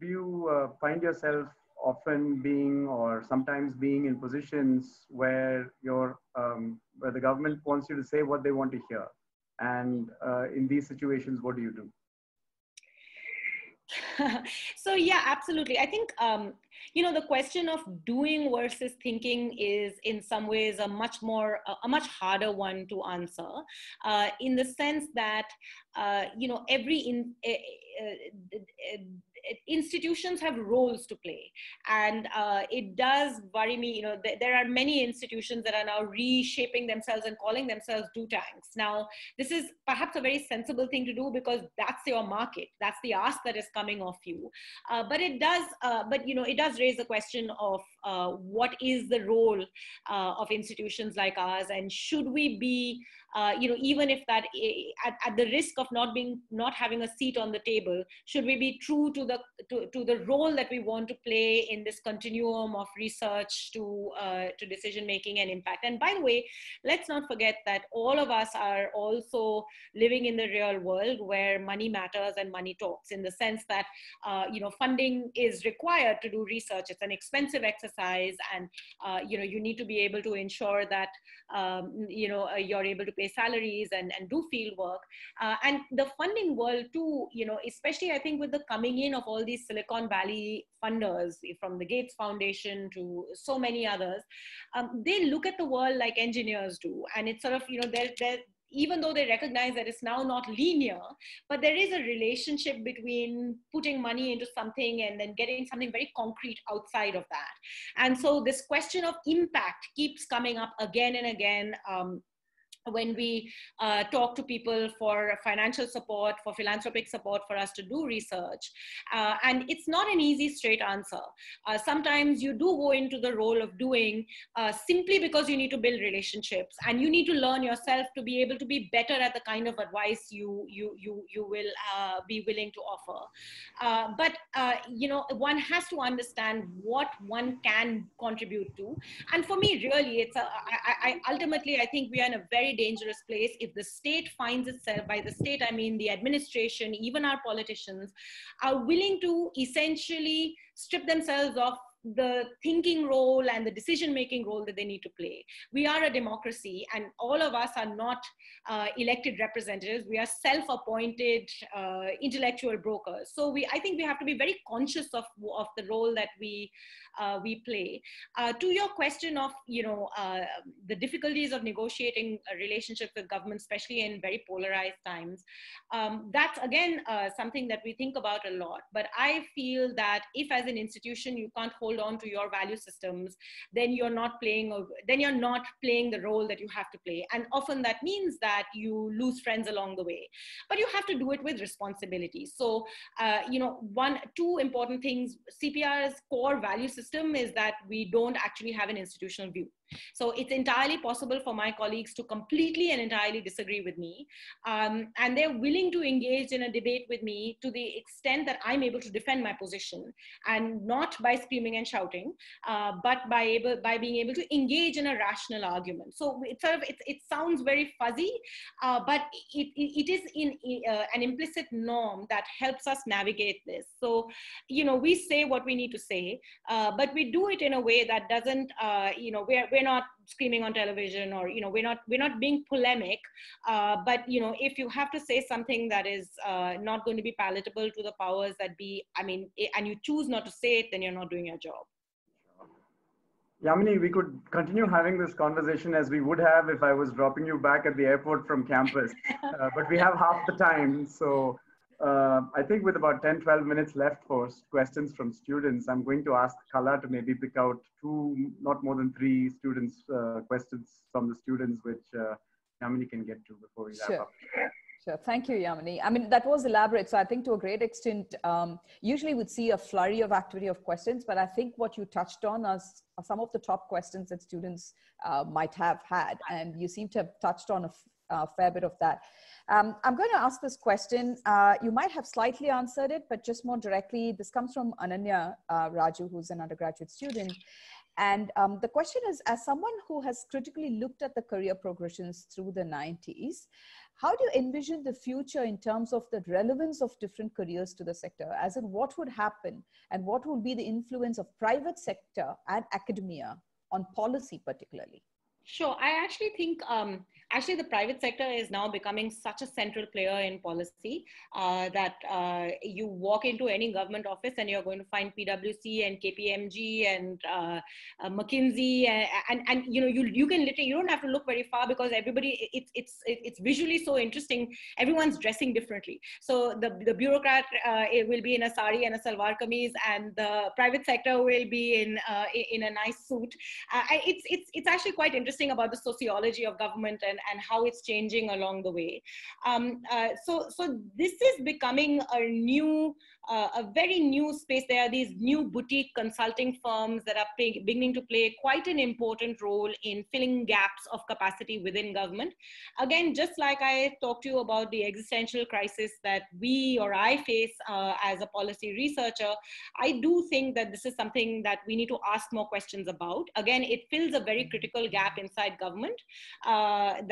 you find yourself often being, or sometimes being, in positions where where the government wants you to say what they want to hear? And in these situations, what do you do? So yeah, absolutely. I think you know, the question of doing versus thinking is in some ways a much harder one to answer, in the sense that, you know, institutions have roles to play, and it does worry me, you know, there are many institutions that are now reshaping themselves and calling themselves do tanks. Now, this is perhaps a very sensible thing to do because that's your market, that's the ask that is coming of you, but you know, it does raise the question of what is the role of institutions like ours, and should we be, you know, even if that at the risk of not having a seat on the table, should we be true to the role that we want to play in this continuum of research to decision making and impact. And by the way, let's not forget that all of us are also living in the real world where money matters and money talks, in the sense that you know, funding is required to do research. It's an expensive exercise, and you know, you need to be able to ensure that you know, you're able to pay salaries and do field work. And the funding world too, you know, especially I think with the coming in of all these Silicon Valley funders, from the Gates Foundation to so many others, they look at the world like engineers do. And it's sort of, you know, they're even though they recognize that it's now not linear, but there is a relationship between putting money into something and then getting something very concrete outside of that. And so this question of impact keeps coming up again and again. When we talk to people for financial support, for philanthropic support, for us to do research. And it's not an easy, straight answer. Sometimes you do go into the role of doing simply because you need to build relationships, and you need to learn yourself to be able to be better at the kind of advice you will be willing to offer. But you know, one has to understand what one can contribute to. And for me, really, it's ultimately, I think we are in a very dangerous place if the state finds itself, by the state I mean the administration, even our politicians, are willing to essentially strip themselves of the thinking role and the decision-making role that they need to play. We are a democracy, and all of us are not elected representatives. We are self-appointed intellectual brokers. So I think we have to be very conscious of the role that we play. To your question of, you know, the difficulties of negotiating relationships with government, especially in very polarized times, that's again something that we think about a lot. But I feel that if as an institution you can't hold on to your value systems, then you're not playing the role that you have to play. And often that means that you lose friends along the way, but you have to do it with responsibility. So you know, two important things: CPR's core value system is that we don't actually have an institutional view. So it's entirely possible for my colleagues to completely and entirely disagree with me. And they're willing to engage in a debate with me to the extent that I'm able to defend my position, and not by screaming and shouting, but by being able to engage in a rational argument. So it sounds very fuzzy, but it is an implicit norm that helps us navigate this. So, you know, we say what we need to say, but we do it in a way that doesn't, you know, we're not screaming on television, or, you know, we're not being polemic, but, you know, if you have to say something that is not going to be palatable to the powers that be, I mean, and you choose not to say it, then you're not doing your job. Yamini, we could continue having this conversation as we would have if I was dropping you back at the airport from campus, but we have half the time. So I think with about 10-12 minutes left for questions from students, I'm going to ask Kala to maybe pick out 2, not more than 3 students, questions from the students, which Yamini can get to before we wrap up. Sure. Thank you, Yamini. I mean, that was elaborate. So I think to a great extent, usually we'd see a flurry of activity of questions, but I think what you touched on are some of the top questions that students might have had. And you seem to have touched on a fair bit of that. I'm going to ask this question. You might have slightly answered it, but just more directly, this comes from Ananya Raju, who's an undergraduate student. And the question is, as someone who has critically looked at the career progressions through the 90s, how do you envision the future in terms of the relevance of different careers to the sector? As in, what would happen and what would be the influence of private sector and academia on policy particularly? Sure. I actually think actually the private sector is now becoming such a central player in policy that you walk into any government office and you're going to find PwC and KPMG and McKinsey and you know you can literally, you don't have to look very far because everybody it's visually so interesting. Everyone's dressing differently. So the bureaucrat it will be in a sari and a salwar kameez, and the private sector will be in a nice suit. It's actually quite interesting about the sociology of government and how it's changing along the way. So this is becoming a very new space. There are these new boutique consulting firms that are beginning to play quite an important role in filling gaps of capacity within government. Again, just like I talked to you about the existential crisis that we or I face as a policy researcher, I do think that this is something that we need to ask more questions about. Again, it fills a very critical gap inside government, a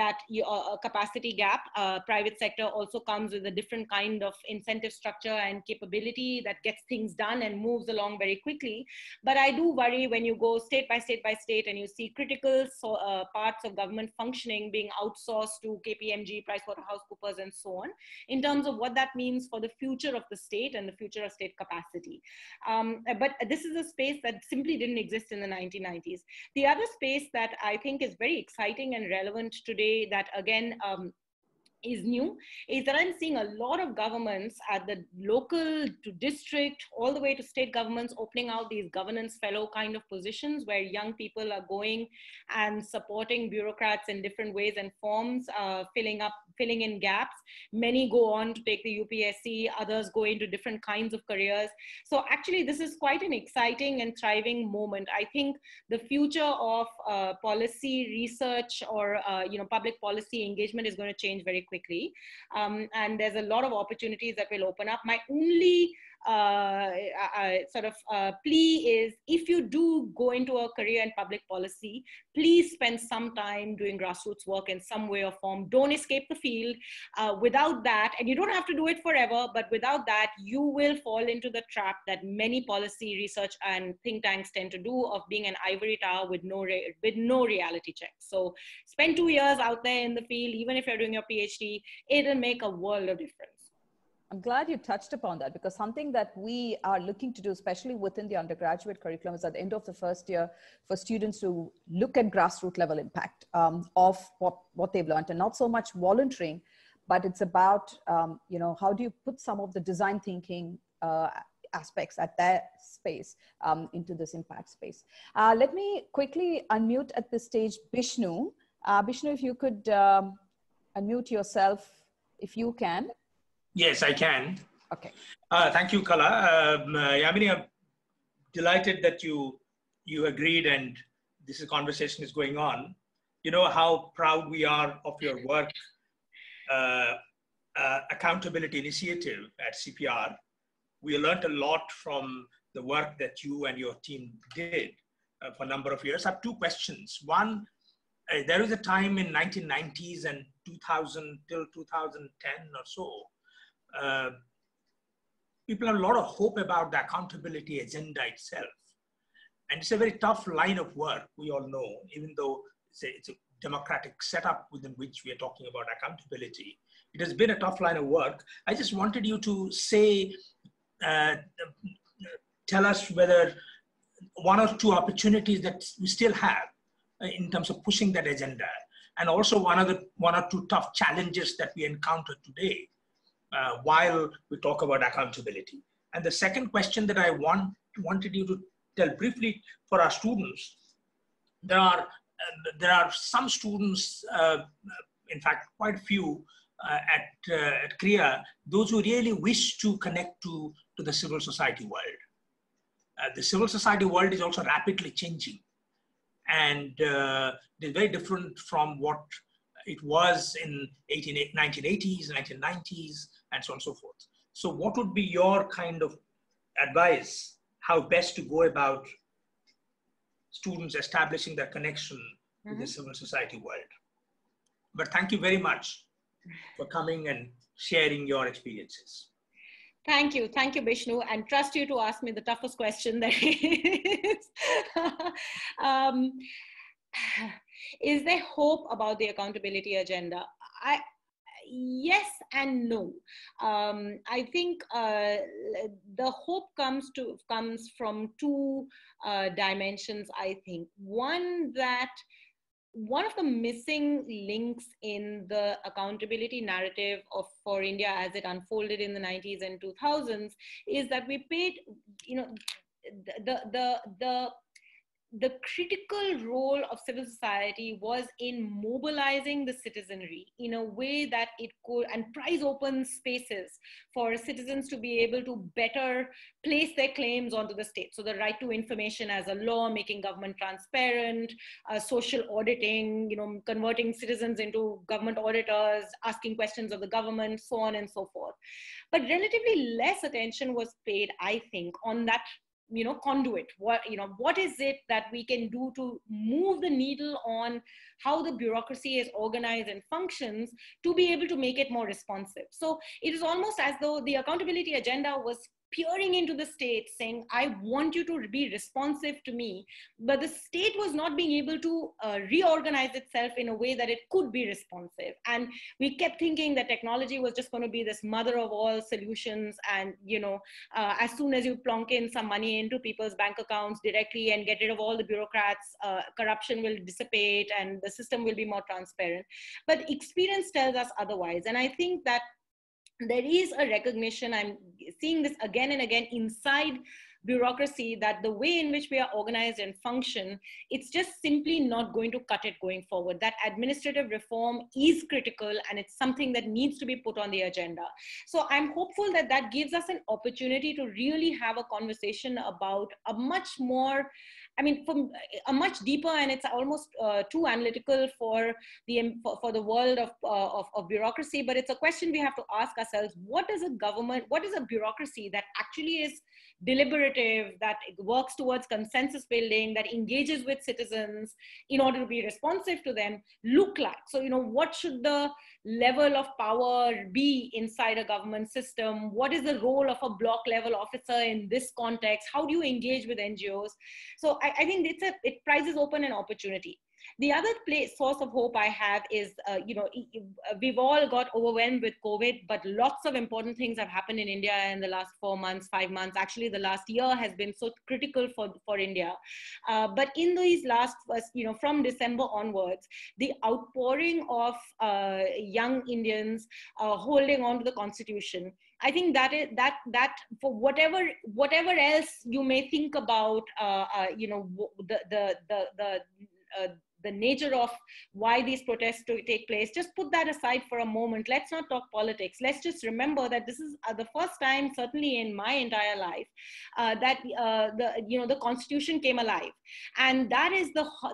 capacity gap. Private sector also comes with a different kind of incentive structure and capability that gets things done and moves along very quickly. But I do worry when you go state by state by state and you see critical parts of government functioning being outsourced to KPMG, PricewaterhouseCoopers, and so on, in terms of what that means for the future of the state and the future of state capacity. But this is a space that simply didn't exist in the 1990s. The other space that I think is very exciting and relevant today that again is new is that I'm seeing a lot of governments at the local to district all the way to state governments opening out these governance fellow kind of positions where young people are going and supporting bureaucrats in different ways and forms, filling in gaps. Many go on to take the UPSC, others go into different kinds of careers. So actually this is quite an exciting and thriving moment. I think the future of policy research or public policy engagement is going to change very quickly. And there's a lot of opportunities that will open up. My only plea is, if you do go into a career in public policy, please spend some time doing grassroots work in some way or form. Don't escape the field. Without that, and you don't have to do it forever, but without that, you will fall into the trap that many policy research and think tanks tend to do of being an ivory tower with no reality check. So spend 2 years out there in the field, even if you're doing your PhD, it'll make a world of difference. I'm glad you touched upon that, because something that we are looking to do, especially within the undergraduate curriculum, is at the end of the first year for students to look at grassroots level impact of what they've learned, and not so much volunteering, but it's about, how do you put some of the design thinking aspects at that space into this impact space. Let me quickly unmute at this stage Bishnu. Bishnu, if you could unmute yourself, if you can. Yes, I can. Okay. Thank you, Kala. Yamini, I'm delighted that you agreed and this conversation is going on. You know how proud we are of your work, accountability initiative at CPR. We learned a lot from the work that you and your team did for a number of years. I have two questions. One, there was a time in 1990s and 2000 till 2010 or so, people have a lot of hope about the accountability agenda itself. And it's a very tough line of work, we all know, even though it's a democratic setup within which we are talking about accountability. It has been a tough line of work. I just wanted you to say, tell us whether one or two opportunities that we still have in terms of pushing that agenda, and also one or two tough challenges that we encounter today while we talk about accountability. And the second question that I wanted you to tell briefly for our students, there are some students, in fact, quite a few at CREA, those who really wish to connect to the civil society world. The civil society world is also rapidly changing, and it's very different from what it was in 1980s, 1990s, and so on and so forth. So what would be your kind of advice, how best to go about students establishing their connection with the civil society world? But thank you very much for coming and sharing your experiences. Thank you, Bishnu, and trust you to ask me the toughest question there is. Is there hope about the accountability agenda? Yes and no. I think the hope comes from two dimensions. I think one of the missing links in the accountability narrative for India as it unfolded in the 90s and 2000s is that we paid, the critical role of civil society was in mobilizing the citizenry in a way that it could, and prize open spaces for citizens to be able to better place their claims onto the state. So the right to information as a law, making government transparent, social auditing, converting citizens into government auditors, asking questions of the government, so on and so forth. But relatively less attention was paid, I think, on that conduit. What is it that we can do to move the needle on how the bureaucracy is organized and functions to be able to make it more responsive? So it is almost as though the accountability agenda was peering into the state saying, I want you to be responsive to me, but the state was not being able to reorganize itself in a way that it could be responsive. And we kept thinking that technology was just going to be this mother of all solutions, and as soon as you plonk in some money into people's bank accounts directly and get rid of all the bureaucrats, corruption will dissipate and the system will be more transparent. But experience tells us otherwise. And I think that there is a recognition, I'm seeing this again and again inside bureaucracy, that the way in which we are organized and function, it's just simply not going to cut it going forward. That administrative reform is critical and it's something that needs to be put on the agenda. So I'm hopeful that that gives us an opportunity to really have a conversation about a much more, from a much deeper, and it's almost too analytical for the world of bureaucracy, but it's a question we have to ask ourselves. What is a bureaucracy that actually is deliberative, that works towards consensus building, that engages with citizens in order to be responsive to them, look like? So, what should the level of power be inside a government system? What is the role of a block level officer in this context? How do you engage with NGOs? So I think it prizes open an opportunity. The other source of hope I have is, we've all got overwhelmed with COVID, but lots of important things have happened in India in the last 4 months, 5 months. Actually, the last year has been so critical for India. But in these last, from December onwards, the outpouring of young Indians holding on to the constitution, I think that for whatever else you may think about, the nature of why these protests take place, just put that aside for a moment. Let's not talk politics. Let's just remember that this is the first time, certainly in my entire life, that the Constitution came alive, and that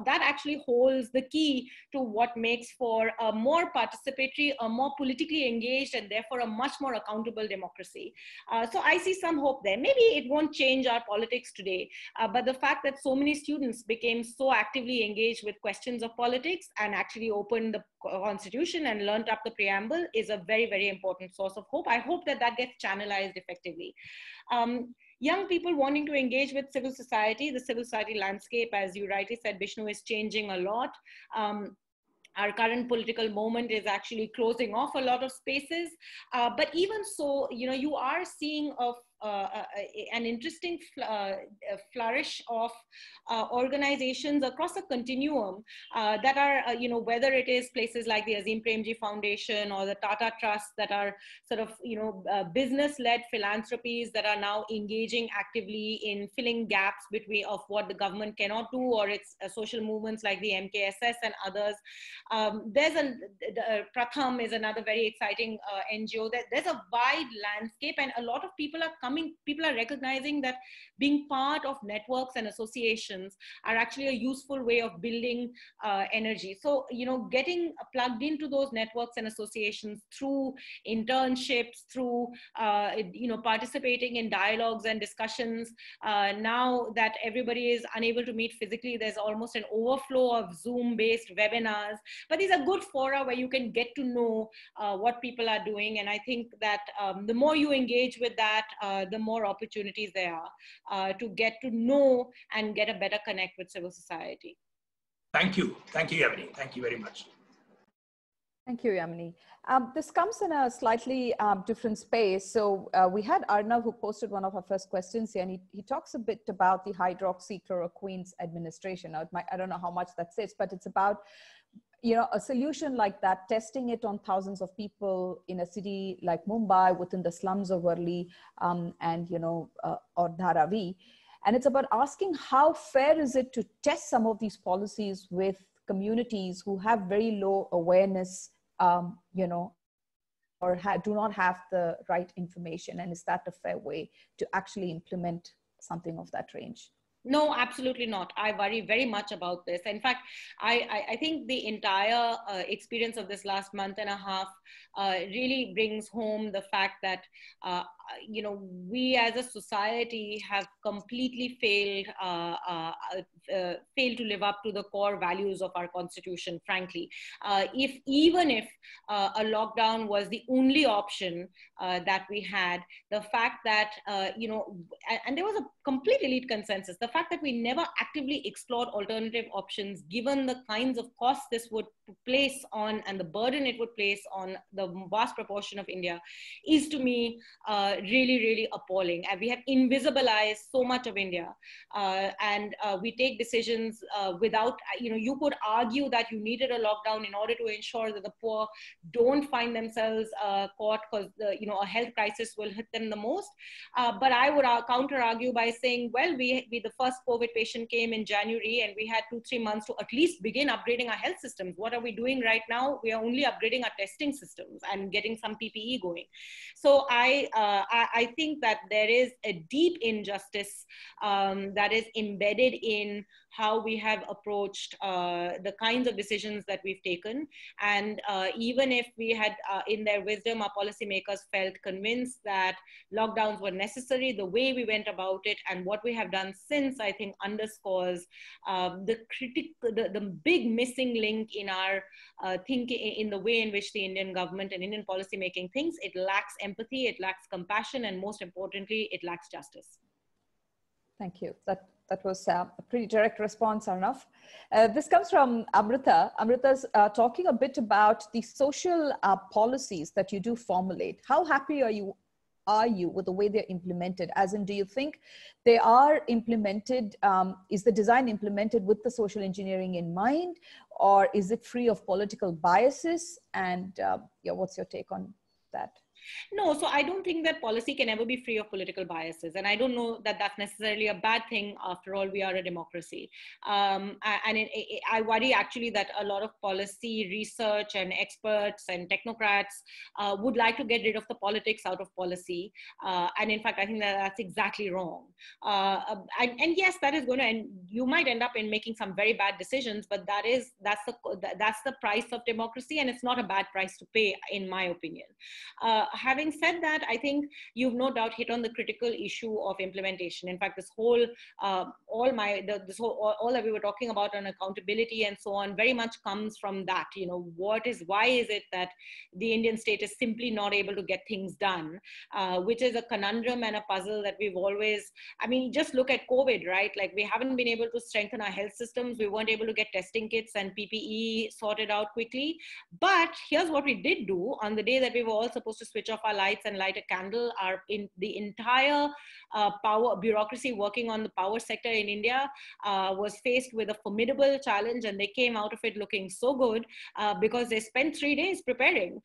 actually holds the key to what makes for a more participatory, a more politically engaged, and therefore a much more accountable democracy. So I see some hope there. Maybe it won't change our politics today, but the fact that so many students became so actively engaged with questions of politics and actually opened the Constitution and learned up the preamble is a very, very important source of hope. I hope that gets channelized effectively. Young people wanting to engage with civil society, the civil society landscape, as you rightly said, Bishnu, is changing a lot. Our current political moment is actually closing off a lot of spaces. But even so, you are seeing an interesting flourish of organizations across a continuum that are, whether it is places like the Azim Premji Foundation or the Tata Trust that are sort of, business-led philanthropies that are now engaging actively in filling gaps of what the government cannot do, or its social movements like the MKSS and others. Pratham is another very exciting NGO. There's a wide landscape, and a lot of people are recognizing that being part of networks and associations are actually a useful way of building energy. So, getting plugged into those networks and associations through internships, through, participating in dialogues and discussions. Now that everybody is unable to meet physically, there's almost an overflow of Zoom-based webinars. But these are good fora where you can get to know what people are doing. And I think that the more you engage with that, the more opportunities there are to get to know and get a better connect with civil society. Thank you. Thank you, Yamini. Thank you very much. Thank you, Yamini. This comes in a slightly different space. So we had Arnav, who posted one of our first questions here, and he talks a bit about the hydroxychloroquine's administration. Now, I don't know how much that says, but it's about, you know, a solution like that, testing it on thousands of people in a city like Mumbai, within the slums of Worli, and, you know, or Dharavi. And it's about asking how fair is it to test some of these policies with communities who have very low awareness, you know, or do not have the right information, and is that a fair way to actually implement something of that range? No, absolutely not. I worry very much about this. In fact, I think the entire experience of this last month and a half really brings home the fact that, you know, we as a society have completely failed to live up to the core values of our constitution, frankly. Even if a lockdown was the only option that we had, the fact that, you know, and there was a complete elite consensus, the fact that we never actively explored alternative options, given the kinds of costs this would place on and the burden it would place on the vast proportion of India, is to me really, really appalling. And we have invisibilized so much of India, and we take decisions without, you know, you could argue that you needed a lockdown in order to ensure that the poor don't find themselves caught, because, you know, a health crisis will hit them the most. But I would counter argue by saying, well, the first COVID patient came in January, and we had 2-3 months to at least begin upgrading our health systems. What are we doing right now? We are only upgrading our testing systems and getting some PPE going. So I think that there is a deep injustice that is embedded in how we have approached the kinds of decisions that we've taken. And even if we had, in their wisdom, our policymakers felt convinced that lockdowns were necessary, the way we went about it and what we have done since, I think, underscores the big missing link in our thinking, in the way in which the Indian government and Indian policymaking thinks. It lacks empathy, it lacks compassion, and most importantly, it lacks justice. Thank you. That was a pretty direct response, Arnav. This comes from Amrita. Amrita's talking a bit about the social policies that you do formulate. How happy are you with the way they're implemented? As in, do you think they are implemented, is the design implemented with the social engineering in mind, or is it free of political biases? And yeah, what's your take on that? No, so I don't think that policy can ever be free of political biases. And I don't know that that's necessarily a bad thing. After all, we are a democracy. And I worry actually that a lot of policy research and experts and technocrats would like to get rid of the politics out of policy. And in fact, I think that that's exactly wrong. And yes, that is going to, and you might end up in making some very bad decisions, but that's the price of democracy. And it's not a bad price to pay, in my opinion. Having said that, I think you've no doubt hit on the critical issue of implementation. In fact, this whole, all that we were talking about on accountability and so on, very much comes from that. You know, why is it that the Indian state is simply not able to get things done, which is a conundrum and a puzzle that we've always, I mean, just look at COVID, right? Like, we haven't been able to strengthen our health systems. We weren't able to get testing kits and PPE sorted out quickly. But here's what we did do on the day that we were all supposed to switch off our lights and light a candle. The entire power bureaucracy working on the power sector in India was faced with a formidable challenge, and they came out of it looking so good because they spent 3 days preparing.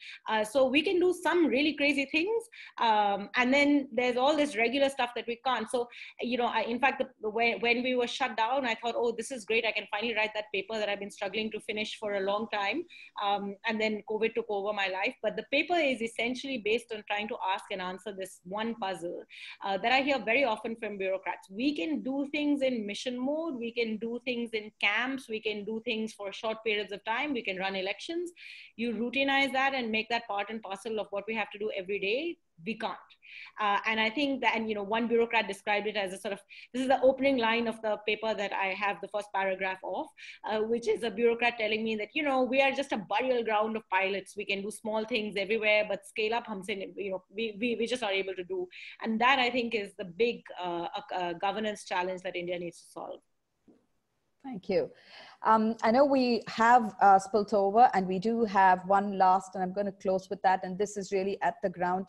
So we can do some really crazy things, and then there's all this regular stuff that we can't. So, you know, in fact, when we were shut down, I thought, oh, this is great. I can finally write that paper that I've been struggling to finish for a long time. And then COVID took over my life. But the paper is essentially based on trying to ask and answer this one puzzle that I hear very often from bureaucrats. We can do things in mission mode. We can do things in camps. We can do things for short periods of time. We can run elections. You routinize that and make that part and parcel of what we have to do every day. We can't. And I think that, and you know, one bureaucrat described it as a sort of, this is the opening line of the paper that I have the first paragraph of, which is a bureaucrat telling me that, you know, we are just a burial ground of pilots. We can do small things everywhere, but scale up, you know, we just are able to do. And that, I think, is the big governance challenge that India needs to solve. Thank you. I know we have spilt over, and we do have one last, and I'm going to close with that. And this is really at the ground.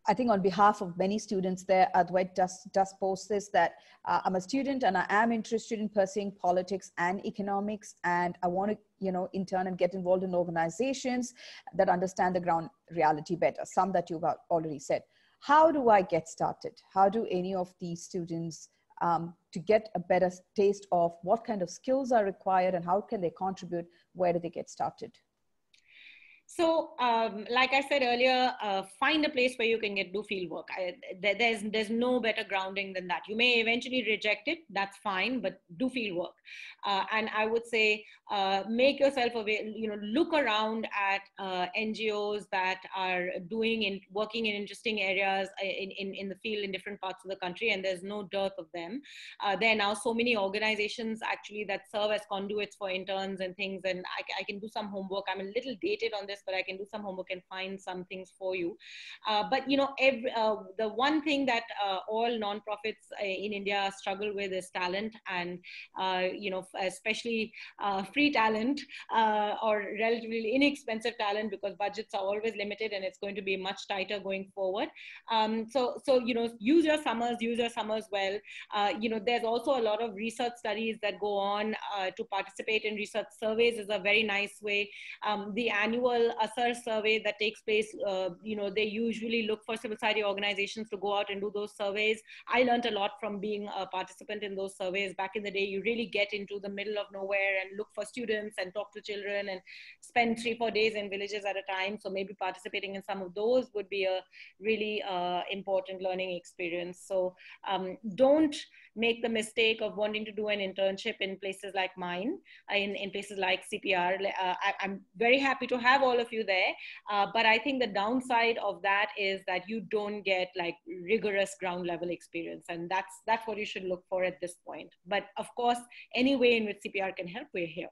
I think on behalf of many students there, Advait does post this, that I'm a student and I am interested in pursuing politics and economics, and I want to, you know, intern and get involved in organizations that understand the ground reality better, some that you've already said. How do I get started? How do any of these students to get a better taste of what kind of skills are required and how can they contribute? Where do they get started? So, like I said earlier, find a place where you can do field work. There's no better grounding than that. You may eventually reject it, that's fine, but do field work. And I would say, make yourself available, you know, look around at NGOs that are working in interesting areas in the field in different parts of the country, and there's no dearth of them. There are now so many organizations actually that serve as conduits for interns and things, and I can do some homework. I'm a little dated on this, but I can do some homework and find some things for you. But you know, the one thing that all nonprofits in India struggle with is talent, and you know, especially free talent or relatively inexpensive talent, because budgets are always limited, and it's going to be much tighter going forward. So you know, use your summers well. You know, there's also a lot of research studies that go on. To participate in research surveys is a very nice way. The annual ASAR survey that takes place, you know, they usually look for civil society organizations to go out and do those surveys. I learned a lot from being a participant in those surveys. Back in the day, you really get into the middle of nowhere and look for students and talk to children and spend 3-4 days in villages at a time. So maybe participating in some of those would be a really important learning experience. So don't make the mistake of wanting to do an internship in places like mine, in places like CPR. I'm very happy to have all of you there, but I think the downside of that is that you don't get like rigorous ground level experience, and that's what you should look for at this point. But of course, any way in which CPR can help, we're here.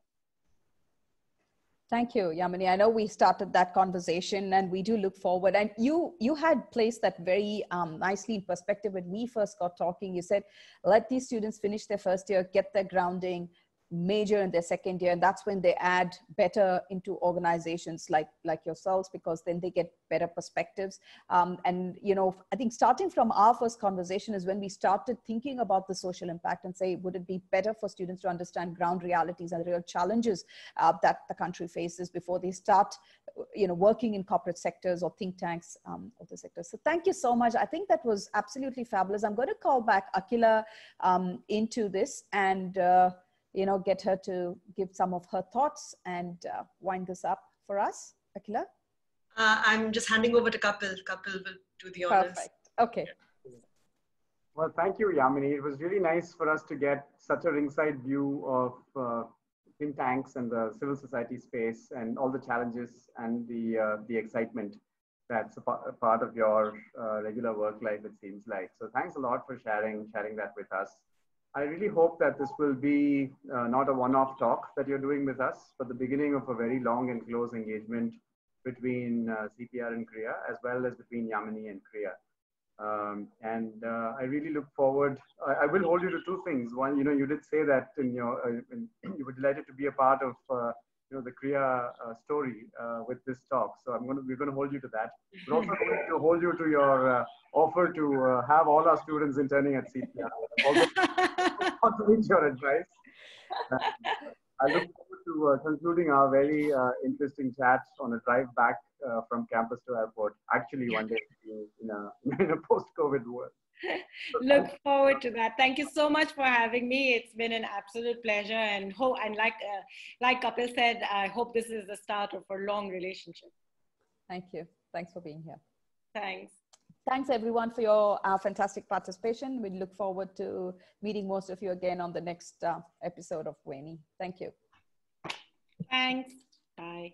Thank you, Yamini. I know we started that conversation and we do look forward. And you had placed that very nicely in perspective when we first got talking. You said, let these students finish their first year, get their grounding, major in their second year, and that's when they add better into organizations like yourselves, because then they get better perspectives. And you know, I think starting from our first conversation is when we started thinking about the social impact and say, would it be better for students to understand ground realities and the real challenges that the country faces before they start, you know, working in corporate sectors or think tanks of the sector. So thank you so much. I think that was absolutely fabulous. I'm going to call back Akila into this and you know, get her to give some of her thoughts and wind this up for us. Akila? I'm just handing over to Kapil. Kapil will do the honors. Perfect. Okay. Well, thank you, Yamini. It was really nice for us to get such a ringside view of think tanks and the civil society space and all the challenges and the excitement that's a part of your regular work life, it seems like. So thanks a lot for sharing that with us. I really hope that this will be not a one-off talk that you're doing with us, but the beginning of a very long and close engagement between CPR and CREA, as well as between Yamini and CREA. I really look forward. I will hold you to two things. One, you know, you did say that in your, you were delighted to be a part of, you know, the CREA story with this talk. So we're going to hold you to that. We're also going to hold you to your offer to have all our students interning at CPR. Also, want your advice. I look forward to concluding our very interesting chat on a drive back from campus to airport. Actually, one day in a post-COVID world. So look forward to that. Thank you so much for having me. It's been an absolute pleasure, and like Kapil said, I hope this is the start of a long relationship. Thank you. Thanks for being here. Thanks. Thanks everyone for your fantastic participation. We look forward to meeting most of you again on the next episode of WANI. Thank you. Thanks. Bye.